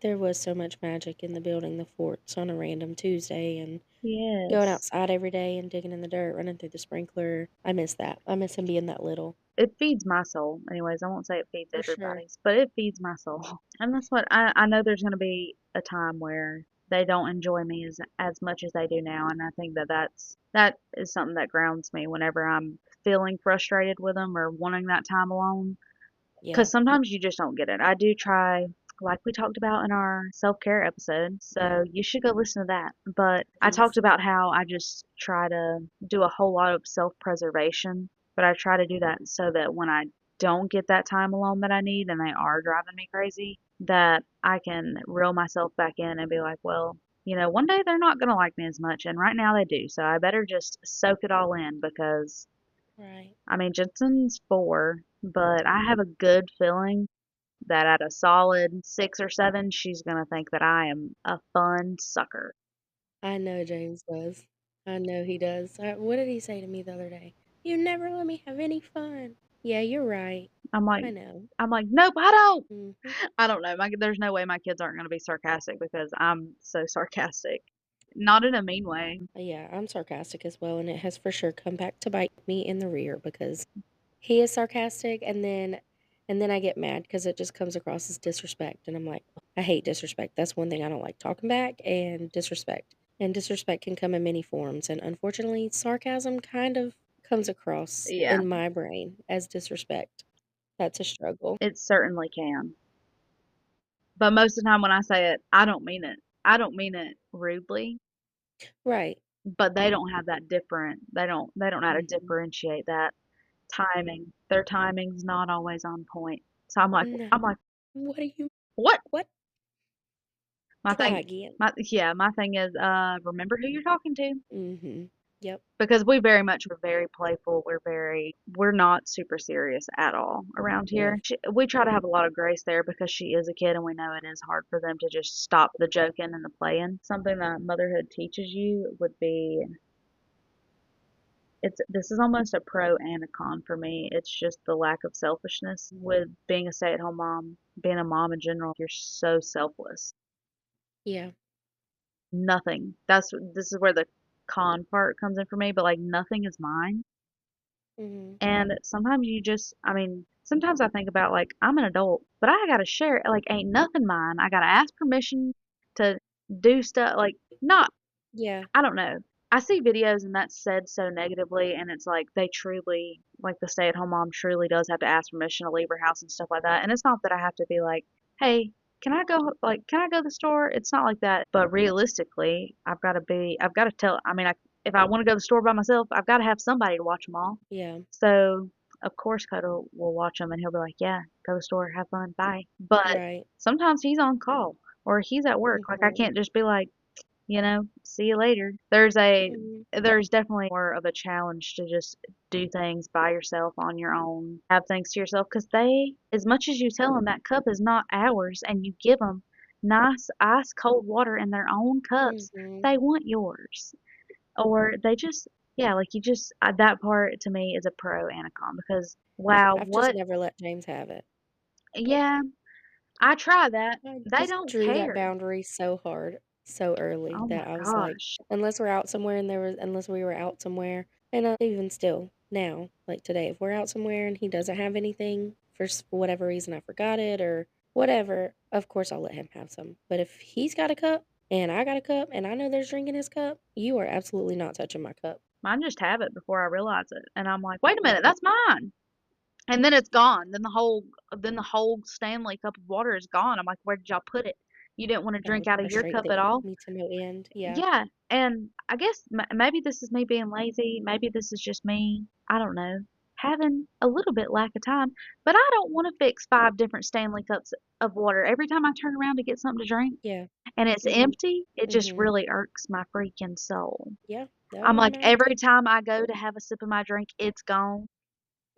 there was so much magic in the building the forts on a random Tuesday and going Yes. outside every day and digging in the dirt, running through the sprinkler. I miss that. I miss him being that little. It feeds my soul. Anyways, I won't say it feeds For sure. everybody's, but it feeds my soul. And that's what I know there's going to be a time where they don't enjoy me as much as they do now, and I think that is something that grounds me whenever I'm feeling frustrated with them or wanting that time alone. Yeah. Because sometimes you just don't get it. I do try, like we talked about in our self care episode, Yeah. so you should go listen to that. But I talked Please. about how I just try to do a whole lot of self preservation, but I try to do that so that when I don't get that time alone that I need and they are driving me crazy, that I can reel myself back in and be like, well, one day they're not going to like me as much, and right now they do, so I better just soak it all in because Right. I mean, Jensen's 4, but I have a good feeling that at a solid 6 or 7, she's gonna think that I am a fun sucker. I know James does. I know he does. What did he say to me the other day? You never let me have any fun. Yeah, you're right. I'm like I know. I'm like, "Nope, I don't." Mhm. I don't know. There's no way my kids aren't gonna be sarcastic because I'm so sarcastic. Not in a mean way. Yeah, I'm sarcastic as well, and it has for sure come back to bite me in the rear because he is sarcastic, and then I get mad because it just comes across as disrespect, and I'm like, I hate disrespect. That's one thing I don't like, talking back and disrespect. And disrespect can come in many forms, and unfortunately, sarcasm kind of comes across Yeah, in my brain as disrespect. That's a struggle. it certainly can. But most of the time when I say it, I don't mean it. I don't mean it rudely, Right. but they don't know how to Mhm. differentiate that timing. Their timing's not always on point. So I'm No. like, What do you "What?" what? My Try thing again. my thing is, remember who you're talking to. Mhm. Yep. because we very much we're very playful. We're not super serious at all around Yeah. here. We try to have a lot of grace there because she is a kid and we know it is hard for them to just stop the joking and the playing. Something that motherhood teaches you would be it's this is almost a pro and a con for me. It's just the lack of selfishness with being a stay-at-home mom, being a mom in general. You're so selfless. Yeah. Nothing. This is where the con part comes in for me, but like nothing is mine. Mhm. And sometimes I mean, sometimes I think about like I'm an adult, but I gotta share it. Like ain't nothing mine. I gotta ask permission to do stuff. Like not, Yeah. I don't know. I see videos and that's said so negatively, and it's like they truly, like the stay-at-home mom truly does have to ask permission to leave her house and stuff like that. And it's not that I have to be like, hey, can I go to the store? It's not like that. But realistically, I've got to tell, I mean, if I want to go to the store by myself, I've got to have somebody to watch them all. Yeah. So, of course, Coda will watch them and he'll be like, yeah, go to the store, have fun, bye. But Right. sometimes he's on call or he's at work. Like, I Mhm. can't just be like, see you later. Mhm. There's definitely more of a challenge to just do things by yourself on your own, have things to yourself, because as much as you tell them that cup is not ours and you give them nice ice cold water in their own cups, Mhm. they want yours. Or they just, yeah, like that part to me is a pro and a con because, wow, I've just what, never let James have it. yeah, I try that. I They just don't drew that care. boundary so hard, so early Oh my that I was like, gosh. unless we were out somewhere, and even still now, like today, if we're out somewhere and he doesn't have anything for whatever reason, I forgot it or whatever, of course I'll let him have some. But if he's got a cup and I got a cup and I know there's drink in his cup, you are absolutely not touching my cup. Mine just have it before I realize it, and I'm like, wait a minute, that's mine. And then it's gone. Then the whole Stanley cup of water is gone. I'm like, where did y'all put it? You didn't want to That drink would out of your frustrate cup at all? me to no end. Yeah. Yeah, and I guess maybe this is me being lazy. Maybe this is just me. I don't know. Having a little bit lack of time, but I don't want to fix 5 different Stanley cups of water every time I turn around to get something to drink Yeah. and it's Mhm. empty. It just Mhm. really irks my freaking soul. Yeah. That would I'm be like, mine every too. time I go to have a sip of my drink, it's gone.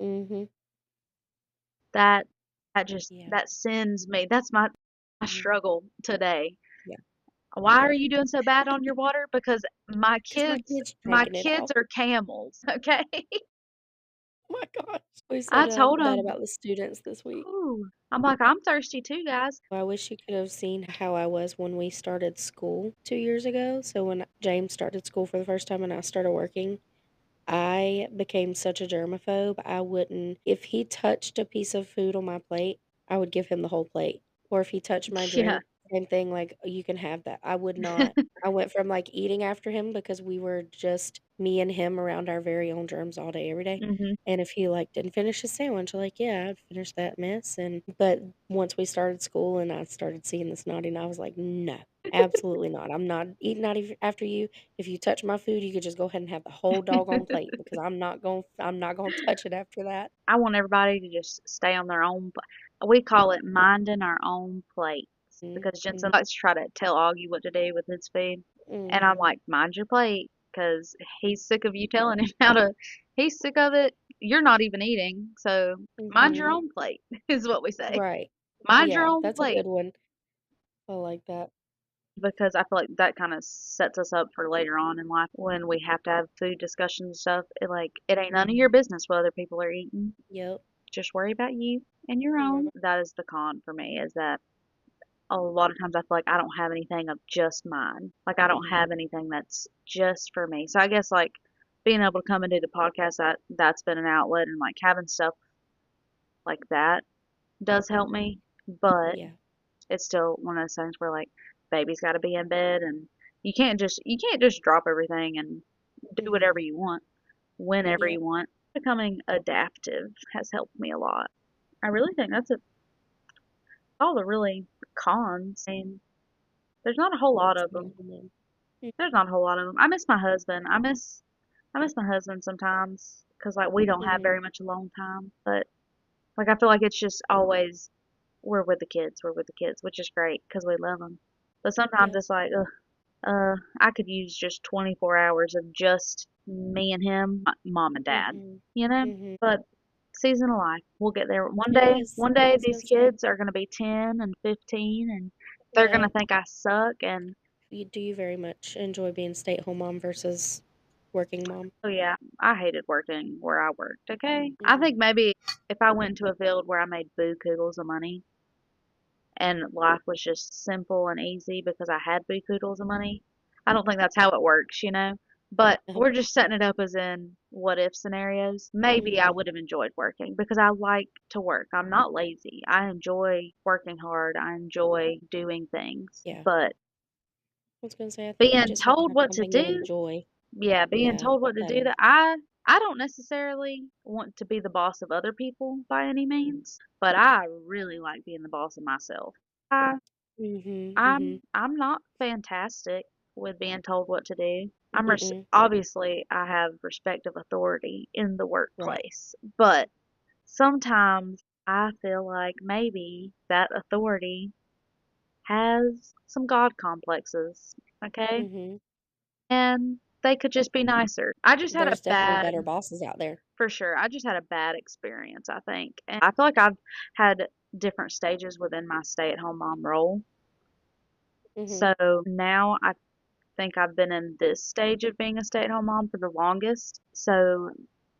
Mhm. That that just Yeah. that sends me. That's my Mhm. struggle today. Yeah. Why are you doing so bad on your water? Because Because my kid's my drinking it kids all. are camels, okay? Oh my gosh. We I said told that them, about the students this week. ooh, I'm like, I'm thirsty too, guys. I wish you could have seen how I was when we started school 2 years ago. So when James started school for the first time and I started working, I became such a germaphobe. I wouldn't, if he touched a piece of food on my plate, I would give him the whole plate. Or if he touched my Yeah. drink, same thing, like, you can have that. I would not. I went from like eating after him because we were just me and him around our very own germs all day, every day. Mhm. And if he like didn't finish his sandwich, like, yeah, I'd finish that mess. But once we started school and I started seeing the snotty, and I was like, no, absolutely not. I'm not eating out after you. If you touch my food, you could just go ahead and have the whole doggone plate because I'm not gonna touch it after that. I want everybody to just stay on their own. We call it minding our own plates because Jensen Mhm. likes to try to tell Augie what to do with his food, and I'm Mhm. like, mind your plate because he's sick of you telling him how to. He's sick of it. You're not even eating, so mind your Mhm. own plate is what we say. Right. Mind your Yeah, own that's a plate good one. I like that. because I feel like that kind of sets us up for later on in life when we have to have food discussions and stuff. It ain't none of your business what other people are eating. Yep. Just worry about you and your Don't worry own. about. That is the con for me, is that a lot of times I feel like I don't have anything of just mine. Like I don't have anything that's just for me. So I guess like being able to come and do the podcast, that's been an outlet, and like having stuff like that does help me. But Yeah. it's still one of those things where like baby's got to be in bed, and you can't just drop everything and do whatever Mhm. you want whenever you Yep. want. Becoming adaptive has helped me a lot. I really think that's all the really cons. I mean, there's not a whole lot Not of staying them. home then. There's not a whole lot of them. I miss my husband. I miss my husband sometimes because like we don't have Mhm. very much alone time. But like I feel like it's just always we're with the kids. We're with the kids, which is great because we love them. But sometimes Yeah. it's like, ugh, I could use just 24 hours of just me and him, mom and dad, Mhm. you know? Mhm. But season of life, we'll get there. One It day, is. one I day was these gonna say. kids are going to be 10 and 15 and they're going to Yep. think I suck and Do you very much enjoy being stay-at-home mom versus working mom? oh yeah, I hated working where I worked, okay? I think Mhm. maybe if I went into a field where I made boo koodles of money and life was just simple and easy because I had boo koodles of money, I don't think that's how it works, you know? But Uh-huh. we're just setting it up as in what if scenarios. Maybe I Mhm. would have enjoyed working because I like to work. I'm not lazy. I enjoy working hard. I enjoy doing things. Yeah. But I was gonna say, I think you being just have to told have what to something you do, enjoy. yeah, being Yeah, told what to do better. that I don't necessarily want to be the boss of other people by any means, but I really like being the boss of myself. I Mhm. Mhm. I'm not fantastic with being told what to do. Mm-mm. Obviously I have respect of authority in the Right. workplace, but sometimes I feel like maybe that authority has some god complexes, okay? Mhm. And they could just be nicer. I just had a There's definitely bad better bosses out there. For sure. I just had a bad experience, I think. And I feel like I've had different stages within my stay-at-home mom role. Mhm. So now I think I've been in this stage of being a stay-at-home mom for the longest. So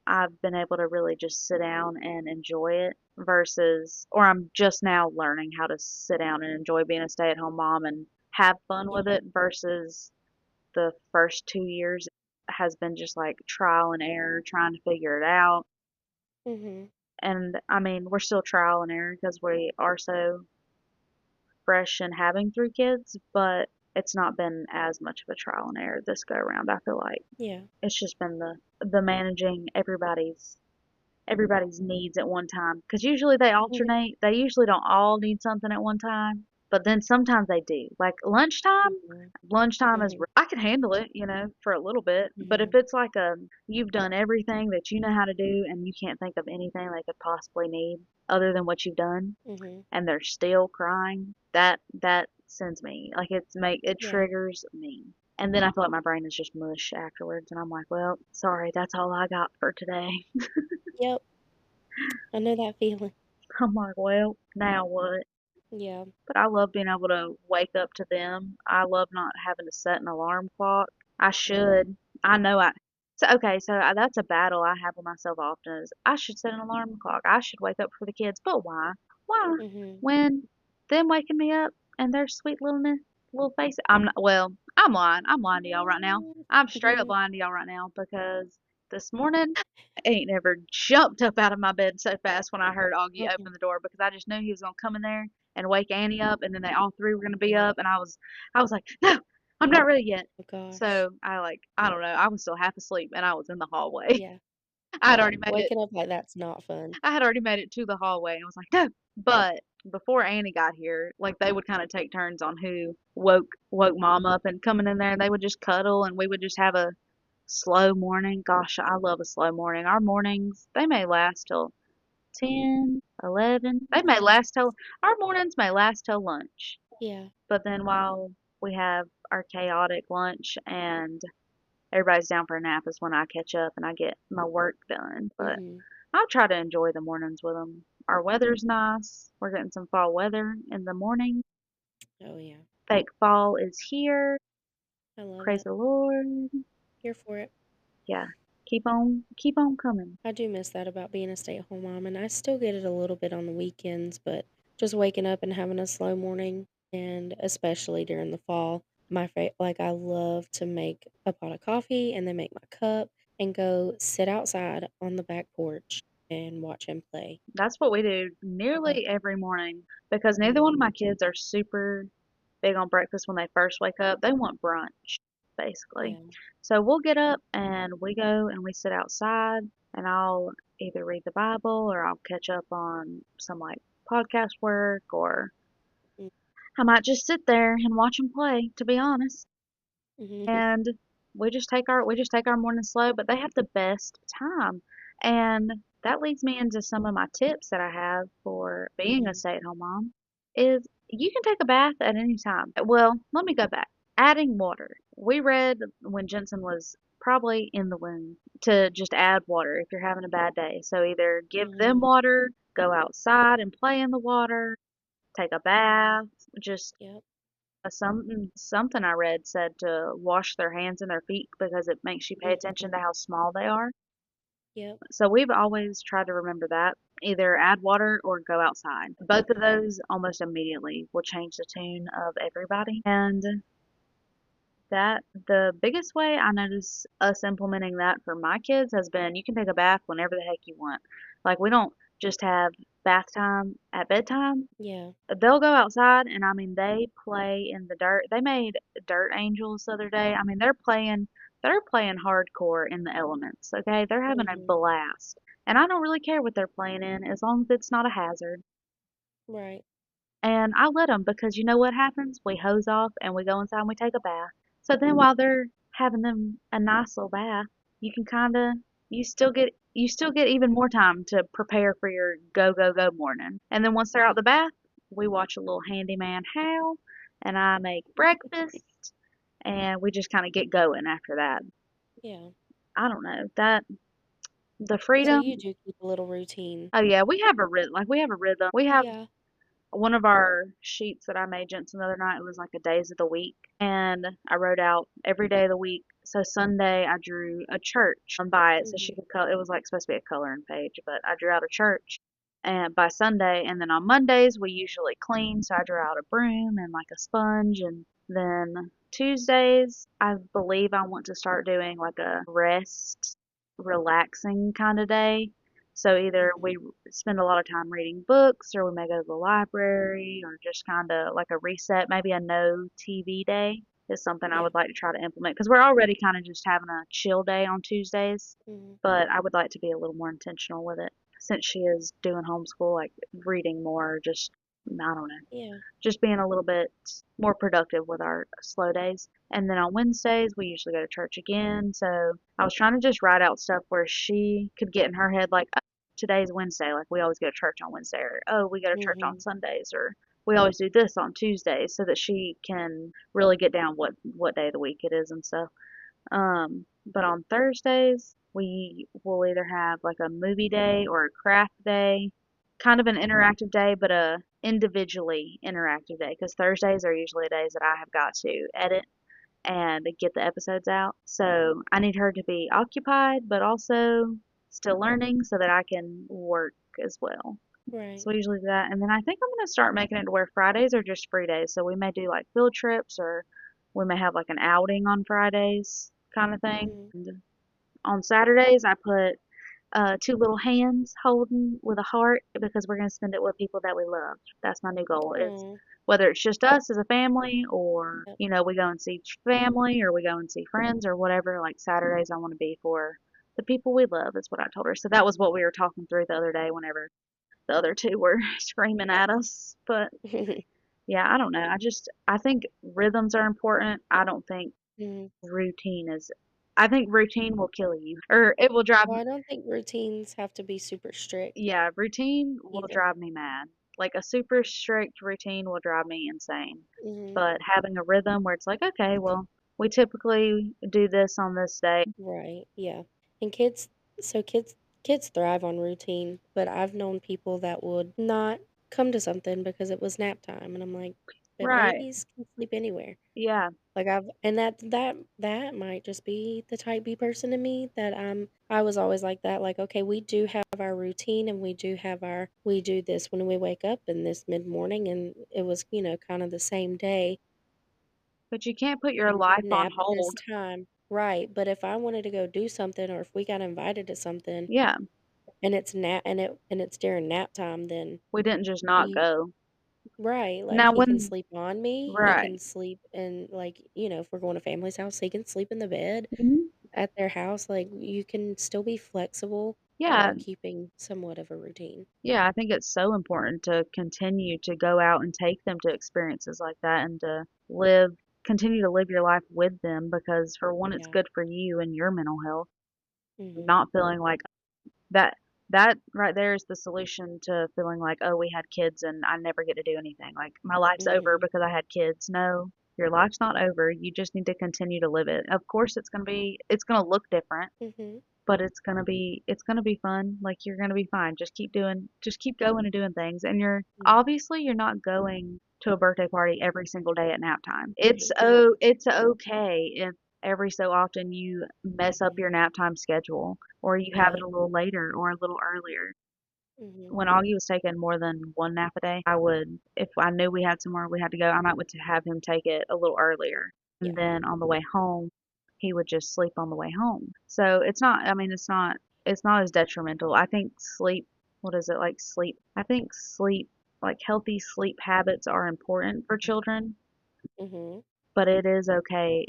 I've been able to really just sit down and enjoy it versus, or I'm just now learning how to sit down and enjoy being a stay-at-home mom and have fun with Mhm. it versus the first 2 years has been just like trial and error, trying to figure it out. Mhm. And I mean, we're still trial and error because we are so fresh and having 3 kids, but it's not been as much of a trial and error this go around. I feel like Yeah. it's just been the managing everybody's needs at one time because usually they Mhm. alternate. They usually don't all need something at one time, but then sometimes they do. Like lunchtime, Mhm. lunchtime is Mhm. I can handle it, you know, for a little bit. But if Mhm. it's like you've done everything that you know how to do and you can't think of anything they could possibly need other than what you've done, Mhm. and they're still crying, that sends me like it Yeah. triggers me. And then I feel like my brain is just mush afterwards, and I'm like, well, sorry, that's all I got for today. Yep. I know that feeling. I'm like, well, now what? Yeah. But I love being able to wake up to them. I love not having to set an alarm clock. I should. I know I. So okay, so that's a battle I have with myself often. Is I should set an alarm clock. I should wake up for the kids, but why? Why? Mhm. When them waking me up and their sweet little face. I'm not. Well, I'm lying. I'm lying to y'all right now. I'm straight up lying to y'all right now because this morning ain't never jumped up out of my bed so fast when I heard Augie Mhm. open the door because I just knew he was gonna come in there and wake Annie up, and then they all three were gonna be Yeah. up, and I was like, no, I'm not ready yet. Oh gosh. So I don't know, I was still half asleep, and I was in the hallway. Yeah. I had already made it. Waking up like that's not fun. I had already made it to the hallway, and was like, no. But before Annie got here, like they would kind of take turns on who woke mom up, and coming in there, they would just cuddle, and we would just have a slow morning. Gosh, I love a slow morning. Our mornings, they may last till 10, 11. They may Okay. last till, our mornings may last till lunch. Yeah. But then while we have our chaotic lunch and everybody's down for a nap is when I catch up and I get my work done. But Mhm. I try to enjoy the mornings with them. Our weather's nice. We're getting some fall weather in the morning. Oh yeah. Fake fall is here. I love Praise it. the Lord. Here for it. Yeah. Keep on coming. I do miss that about being a stay-at-home mom, and I still get it a little bit on the weekends, but just waking up and having a slow morning, and especially during the fall, like I love to make a pot of coffee and then make my cup and go sit outside on the back porch and watch him play. That's what we do Yeah. nearly every morning because neither one Mhm. of my kids are super big on breakfast when they first wake up. They want brunch, basically. Yeah. So we'll get up and we go and we sit outside, and I'll either read the Bible or I'll catch up on some like podcast work, or Mm. I might just sit there and watch them play, to be honest. Mhm. And we just take our morning slow, but they have the best time. And that leads me into some of my tips that I have for being a Mhm. stay-at-home mom is you can take a bath at any time. Well, let me go back. Adding water. We read when Jensen was probably in the womb to just add water if you're having a bad day. So either give them Mhm. water, go outside and play in the water, take a bath, just Yep. something I read said to wash their hands and their feet because it makes you pay attention Mhm. to how small they are. Yep. So we've always tried to remember that. Either add water or go outside. Both of those almost immediately will change the tune of everybody. And that the biggest way I notice us implementing that for my kids has been you can take a bath whenever the heck you want. Like we don't just have bath time at bedtime. Yeah. They'll go outside and I mean they play in the dirt. They made dirt angels the other day. I mean they're playing hardcore in the elements, okay? They're having a Mhm. blast. And I don't really care what they're playing in as long as it's not a hazard. Right. And I let them because you know what happens? We hose off and we go inside and we take a bath. So then while they're having them a nice little bath, you can kind of you still get even more time to prepare for your go morning. And then once they're out the bath, we watch a little handyman howl and I make breakfast and we just kind of get going after that. Yeah. I don't know. That the So you freedom. do keep a little routine. Oh yeah, we have a rhythm. Like we have a rhythm. We have Yeah. one of our sheets that I made Jensen the other night, it was like a days of the week. And I wrote out every day of the week. So Sunday I drew a church by it so she Mhm. could color. It was like supposed to be a coloring page, but I drew out a church and by Sunday. And then on Mondays we usually clean. So I drew out a broom and like a sponge. And then Tuesdays I believe I want to start doing like a rest, relaxing kind of day. So either Mhm. we spend a lot of time reading books, or we may go to the library, or just kind of like a reset. Maybe a no TV day is something I Yeah. would like to try to implement because we're already kind of just having a chill day on Tuesdays. Mhm. But I would like to be a little more intentional with it since she is doing homeschool, like reading more, just I don't know, Yeah. just being a little bit more productive with our slow days. And then on Wednesdays, we usually go to church again. So I was trying to just write out stuff where she could get in her head, like, oh, today's Wednesday. Like, we always go to church on Wednesday. Or, oh, we go to church on Mhm. Sundays. Or, we always do this on Tuesdays so that she can really get down what day of the week it is and stuff. But on Thursdays, we will either have like a movie day or a craft day, kind of an interactive day, but a individually interactive day. Because Thursdays are usually days that I have got to edit and get the episodes out. So I need her to be occupied, but also still learning so that I can work as well. Right. So we usually do that. And then I think I'm going to start making it to where Fridays are just free days. So we may do like field trips or we may have like an outing on Fridays kind of thing. Mhm. And on Saturdays, I put two little hands holding with a heart because we're going to spend it with people that we love. That's my new goal. Is Oh. whether it's just us as a family or, Yep. we go and see family or we go and see friends or whatever. Like Saturdays, I want to be for the people we love, is what I told her. So that was what we were talking through the other day whenever the other two were screaming at us. But yeah, I don't know. I think rhythms are important. I don't think Mhm. routine is. I think routine will kill you, or it will drive. Well, I don't think routines have to be super strict Yeah, routine will either. drive me mad. Like a super strict routine will drive me insane. Mhm. But having a rhythm where it's like, okay, well, we typically do this on this day. Right. Yeah. And kids thrive on routine, but I've known people that would not come to something because it was nap time, and I'm like, but Right. babies can sleep anywhere. Yeah. Like I've and that might just be the type B person in me that I was always like that. Like, okay, we do have our routine and we do this when we wake up and this mid morning and it was, kind of the same day But you can't put your and life on nap at this hold. time. Right. But if I wanted to go do something or if we got invited to something Yeah. and it's nap and it's during nap time, then We didn't just not he go. right, like Now, he can when, sleep on me. He right. can sleep in like, if we're going to family's house, he can sleep in the bed Mhm. at their house, like, you can still be flexible Yeah. while keeping somewhat of a routine. Yeah. I think it's so important to continue to go out and take them to experiences like that and to continue to live your life with them because, for one, it's Yeah. good for you and your mental health. Mhm. Not feeling like that that right there is the solution to feeling like, oh, we had kids and I never get to do anything. Like my life's over Mhm. because I had kids. No. Your life's not over. You just need to continue to live it. Of course, it's gonna look different, Mhm. but it's gonna be fun. Like you're gonna be fine. Just keep going and doing things. And Mhm. you're not going to a birthday party every single day at nap time. Yeah. It's okay if every so often you mess up Mhm. your nap time schedule or you have it Yep. a little later or a little earlier. Mhm. When Augie was taking more than one nap a day, I would, if I knew we had somewhere we had to go, I might would have him take it a little earlier. And Yeah. then on the way home, he would just sleep on the way home. So it's not, I mean, it's not as detrimental. I think sleep, what is it like sleep? I think sleep, like healthy sleep habits are important for children, Mhm. but it is okay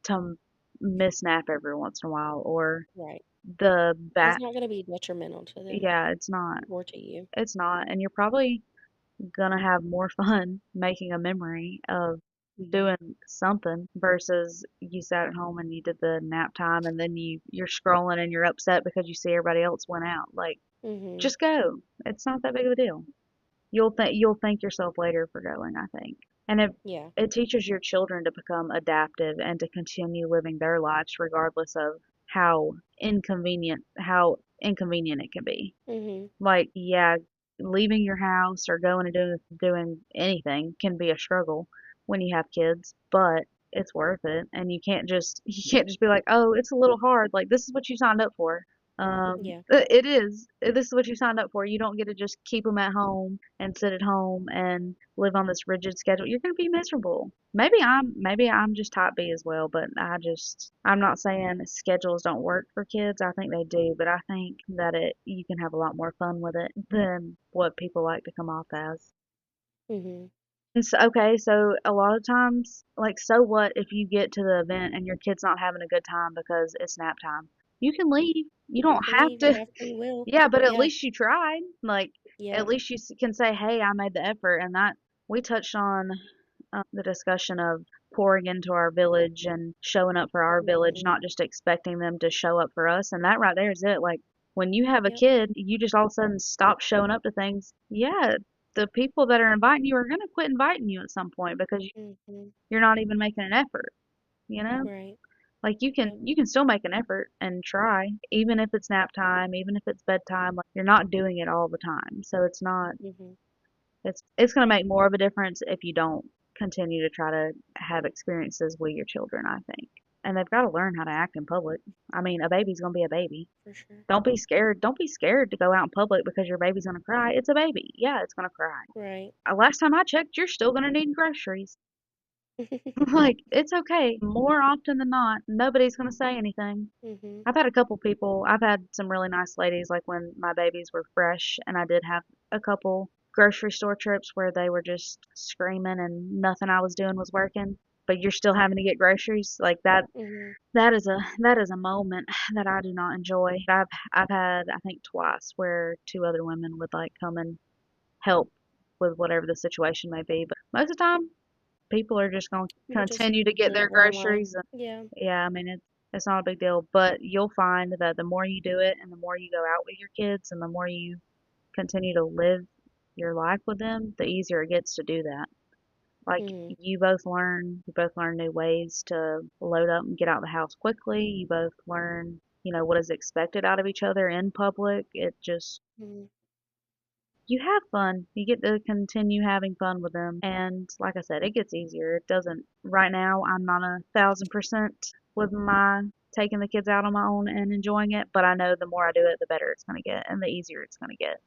to miss nap every once in a while or Right. the It's bat. not gonna be detrimental to them Yeah, it's not. or to you. It's not. And you're probably gonna have more fun making a memory of Mhm. doing something versus you sat at home and you did the nap time and then you're scrolling and you're upset because you see everybody else went out. Like, Mhm. just go. It's not that big of a deal. You'll thank yourself later for going, I think. And Yeah. it teaches your children to become adaptive and to continue living their lives regardless of how inconvenient it can be. Mhm. Like, yeah, leaving your house or going and doing anything can be a struggle when you have kids, but it's worth it. And you can't just be like, "Oh, it's a little hard." Like, this is what you signed up for. Yeah. It is. This is what you signed up for. You don't get to just keep them at home and sit at home and live on this rigid schedule. You're going to be miserable. Maybe I'm just type B as well, but I'm not saying schedules don't work for kids. I think they do, but I think that it you can have a lot more fun with it than what people like to come off as. Mhm. Okay, so a lot of times, like, so what if you get to the event and your kid's not having a good time because it's nap time? You can leave. You You don't can have leave. You to. have free will. Yeah, but at Yeah. least you tried. Like, at Yep. least can say, "Hey, I made the effort," and that we touched on the discussion of pouring into our village and showing up for our village, Mhm. not just expecting them to show up for us. And that right there is it. Like, when you have a Yep. kid, you just all of a sudden stop showing up to things. Yeah, the people that are inviting you are going to quit inviting you at some point because Mhm. you're not even making an effort, you know? Right. Like Yep. you can still make an effort and try, even if it's nap time, even if it's bedtime. Like you're not doing it all the time, so Mhm. it's going to make more of a difference if you don't continue to try to have experiences with your children, I think. And they've got to learn how to act in public. I mean, a baby's going to be a baby. For sure. Don't be scared. Don't be scared to go out in public because your baby's going to cry. It's a baby. Yeah, it's going to cry. Right. Last time I checked, you're still going to need groceries. Like, it's okay. More often than not, nobody's going to say anything. Mhm. I've had some really nice ladies, like when my babies were fresh, and I did have a couple grocery store trips where they were just screaming and nothing I was doing was working, but you're still having to get groceries. Like Mhm. that is a moment that I do not enjoy. I've had, I think, twice where two other women would like come and help with whatever the situation may be, but most of the time people are just going to People just continue to get doing their it one on one. groceries. Yeah. Yeah, I mean it's not a big deal, but you'll find that the more you do it and the more you go out with your kids and the more you continue to live your life with them, the easier it gets to do that. Like Mhm. you both learn new ways to load up and get out of the house quickly. You both learn, what is expected out of each other in public. It just Mhm. you have fun. You get to continue having fun with them. And like I said, it gets easier. It doesn't, right now, I'm not 1,000% with my taking the kids out on my own and enjoying it, but I know the more I do it, the better it's going to get and the easier it's going to get.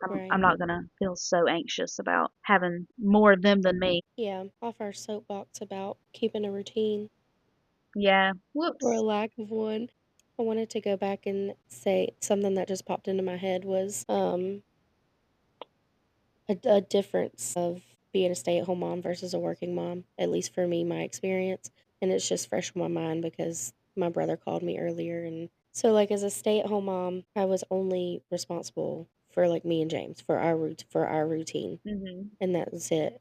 I'm Right. not going to feel so anxious about having more of them than me. Yeah. Off our soapbox about keeping a routine Yeah. or a Whoops. lack of one. I wanted to go back and say something that just popped into my head was a difference of being a stay-at-home mom versus a working mom, at least for me, my experience. And it's just fresh in my mind because my brother called me earlier. And so, like, as a stay-at-home mom, I was only responsible for like me and James for our routine, Hmm. and that was it.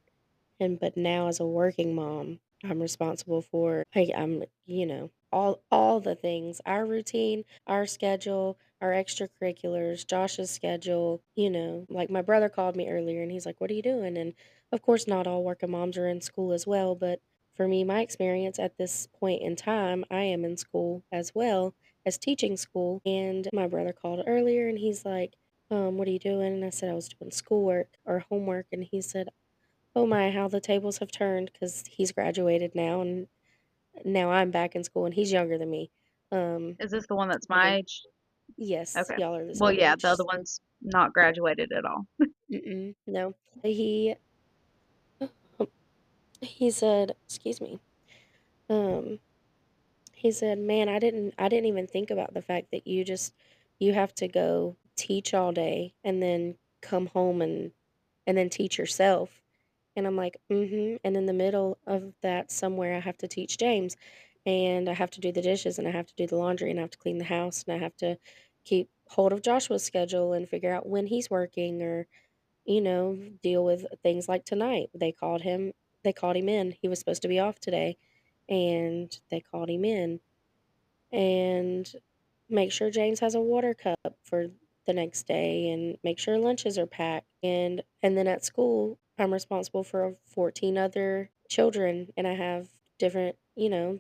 And but now as a working mom, I'm responsible for I'm, all the things, our routine, our schedule, our extracurriculars, Josh's schedule, like my brother called me earlier and he's like, "What are you doing?" And Of course, not all working moms are in school as well, but for me, my experience at this point in time, I am in school as well as teaching school. And my brother called earlier and he's like, what are you doing? And I said I was doing schoolwork or homework. And he said, oh my, how the tables have turned because he's graduated now and now I'm back in school and he's younger than me. Um, Is this the one that's I my think, age? yes, Okay. y'all are the Well, same yeah, the age. other one's not graduated at all. Mm-mm, no. He said, excuse me. Um, He said, "Man, I didn't even think about the fact that you have to go teach all day and then come home and then teach yourself." And I'm like, "Mhm." And in the middle of that somewhere I have to teach James and I have to do the dishes and I have to do the laundry and I have to clean the house and I have to keep hold of Joshua's schedule and figure out when he's working or, deal with things like tonight. They called him in. He was supposed to be off today and they called him in and make sure James has a water cup for the next day and make sure lunches are packed. And then at school, I'm responsible for 14 other children and I have different,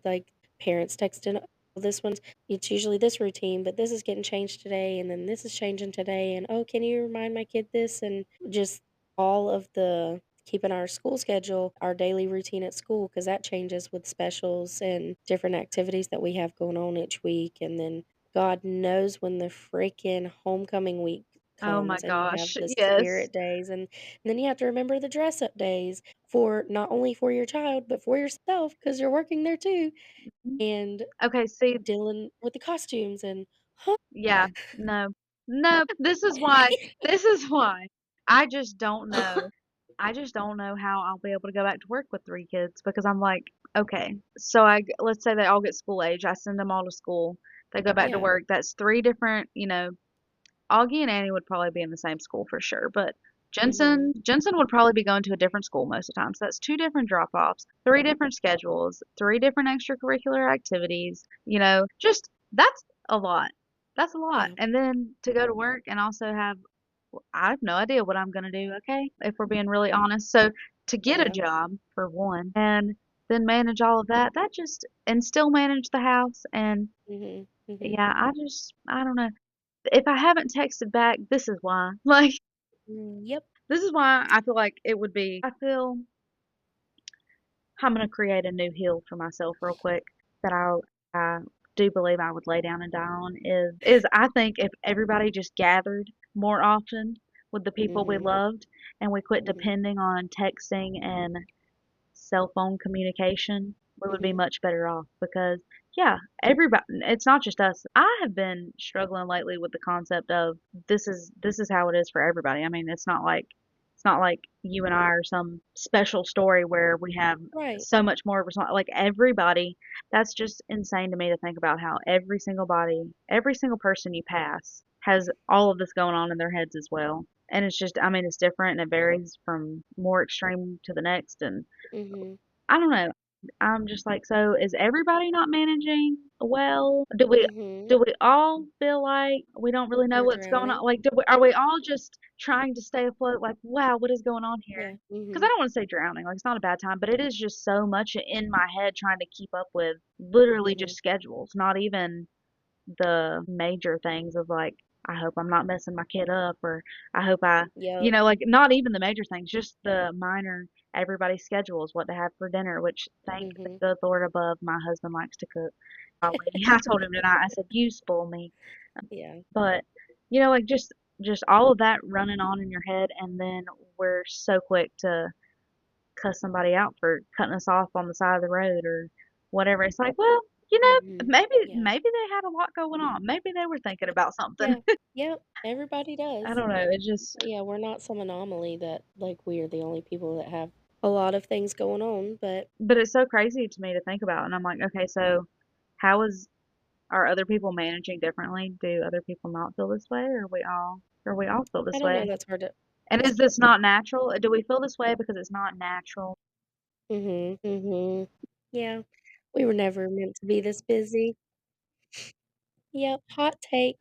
like parents texting, "Oh, this one's it's usually this routine, but this is getting changed today and then this is changing today and oh, can you remind my kid this?" And just all of the keeping our school schedule, our daily routine at school, because that changes with specials and different activities that we have going on each week. And then God knows when the freaking homecoming week Oh my comes and you have gosh. the Yes. spirit days and then you have to remember the dress up days for not only for your child but for yourself because you're working there too and Okay, see, dealing with the costumes and yeah, no. No, this is why I just don't know. I just don't know how I'll be able to go back to work with 3 kids because I'm like, okay, so let's say they all get school age. I send them all to school. They go back to yeah. work. That's 3 different, Augie and Annie would probably be in the same school for sure, but Mhm. Jensen would probably be going to a different school most of the time. So that's 2 different drop-offs, 3 different schedules, 3 different extracurricular activities, just that's a lot. That's a lot. Yeah. And then to go to work and also I have no idea what I'm gonna do, okay? If we're being really honest. So to get a Yeah. job for one and then manage all of that, and still manage the house and Mhm. Mhm. yeah, I don't know. If I haven't texted back, this is why. Like, Yep. this is why I feel like it would be. I feel I'm gonna create a new hill for myself real quick that I do believe I would lay down and die on is I think if everybody just gathered more often with the people we Mhm. loved and we quit Mhm. depending on texting and cell phone communication, we would be Mhm. much better off because, yeah, everybody, it's not just us. I have been struggling lately with the concept of this is how it is for everybody. I mean, it's not like you and I are some special story where we have Right. so much more like everybody. That's just insane to me to think about how every single person you pass has all of this going on in their heads as well. And it's just, I mean, it's different and it varies from more extreme to the next. And Mhm. I don't know. I'm just like, so is everybody not managing well? Do we all feel like we don't really know We're what's going drowning. on? Like, are we all just trying to stay afloat? Like, wow, what is going on here? Yeah. Because I Mhm. don't want to say drowning. Like, it's not a bad time, but it is just so much in my head trying to keep up with literally just Mhm. schedules, not even the major things of like, I hope I'm not messing my kid up, or I hope Yep. like not even the major things, just the minor, everybody's schedules, what to have for dinner, which thank the Mhm. good Lord above, my husband likes to cook. Golly, I told him tonight, I said, you spoil me. Yeah. But, like just all of that running on in your head, and then we're so quick to cuss somebody out for cutting us off on the side of the road or whatever. It's like, well, Mhm. maybe Yeah. maybe they had a lot going on. Maybe they were thinking about something. Yeah. Yep. Everybody I does. don't know. It just Yeah, we're not some anomaly that like we are the only people that have a lot of things going on, but but it's so crazy to me to think about. And I'm like, okay, so how is are other people managing differently? Do other people not feel this way, or we all feel I this don't know, way? that's hard to And is this not natural? Do we feel this way because it's not natural? Mhm. Mhm. Yeah. We were never meant to be this busy. Yep, hot take,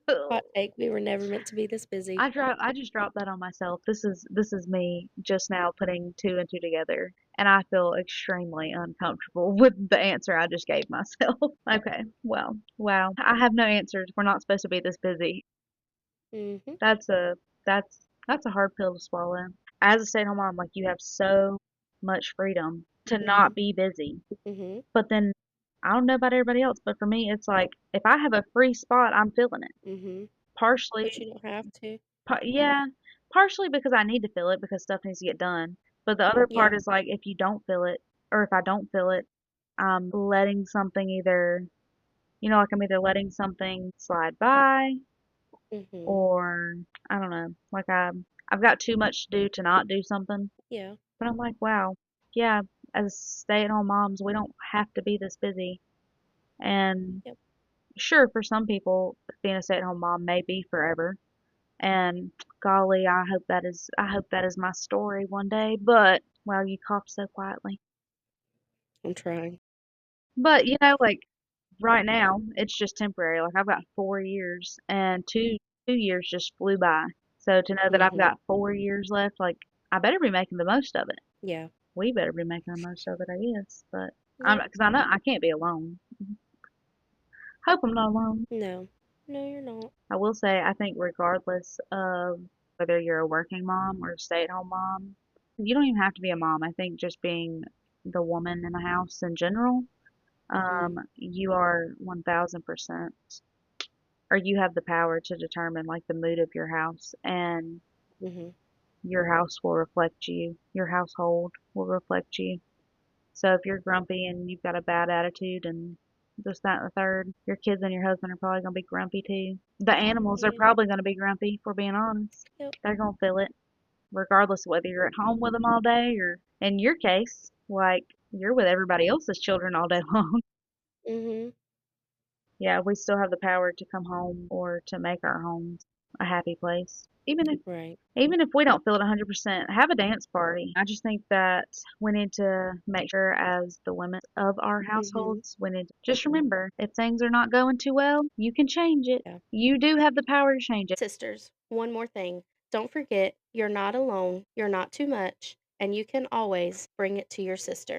we were never meant to be this busy. I just dropped that on myself. This is me just now putting two and two together, and I feel extremely uncomfortable with the answer I just gave myself. Okay, well, wow. I have no answers. We're not supposed to be this busy. Mhm, That's a that's a hard pill to swallow. As a stay-at-home mom, like you have so much freedom to not mhm, be busy. mhm, But then I don't know about everybody else, but for me, it's like if I have a free spot, I'm filling it. mhm, but Partially, you don't have to. yeah, partially because I need to fill it because stuff needs to get done. But the other part Yeah, is like if you don't fill it, or if I don't fill it, I'm letting something either, like I'm either letting something slide by, mhm, or I don't know, like I've got too much to do to not do something. yeah, But I'm like, wow, yeah, as stay-at-home moms, we don't have to be this busy. And yep. sure, for some people, being a stay-at-home mom may be forever. And golly, I hope that is my story one day. But wow, you coughed so quietly. I'm trying. But like right now, it's just temporary. Like I've got 4 years, and two years just flew by. So to know that I've Mhm, got 4 years left, like I better be making the most of it. yeah, We better be making the most of it, I guess. But yep. because I know I can't be alone. Hope I'm not alone. No. No, you're not. I will say, I think regardless of whether you're a working mom or a stay-at-home mom, you don't even have to be a mom. I think just being the woman in the house in general, Mm, you are 1000%, or you have the power to determine like the mood of your house, and mhm, your house will reflect you. Your household will reflect you. So if you're grumpy and you've got a bad attitude and this, that, and the third, your kids and your husband are probably going to be grumpy too. The animals are yeah, probably going to be grumpy, if we're being honest. yep. They're going to feel it, regardless of whether you're at home with them all day or, in your case, like you're with everybody else's children all day long. Mhm, Yeah, we still have the power to come home or to make our homes a happy place. right. Even if we don't feel it 100%, have a dance party. I just think that we need to make sure, as the women of our Mhm, households, we need to just remember if things are not going too well, you can change it. yeah. You do have the power to change it. Sisters, one more thing. Don't forget, you're not alone, you're not too much, and you can always bring it to your sister.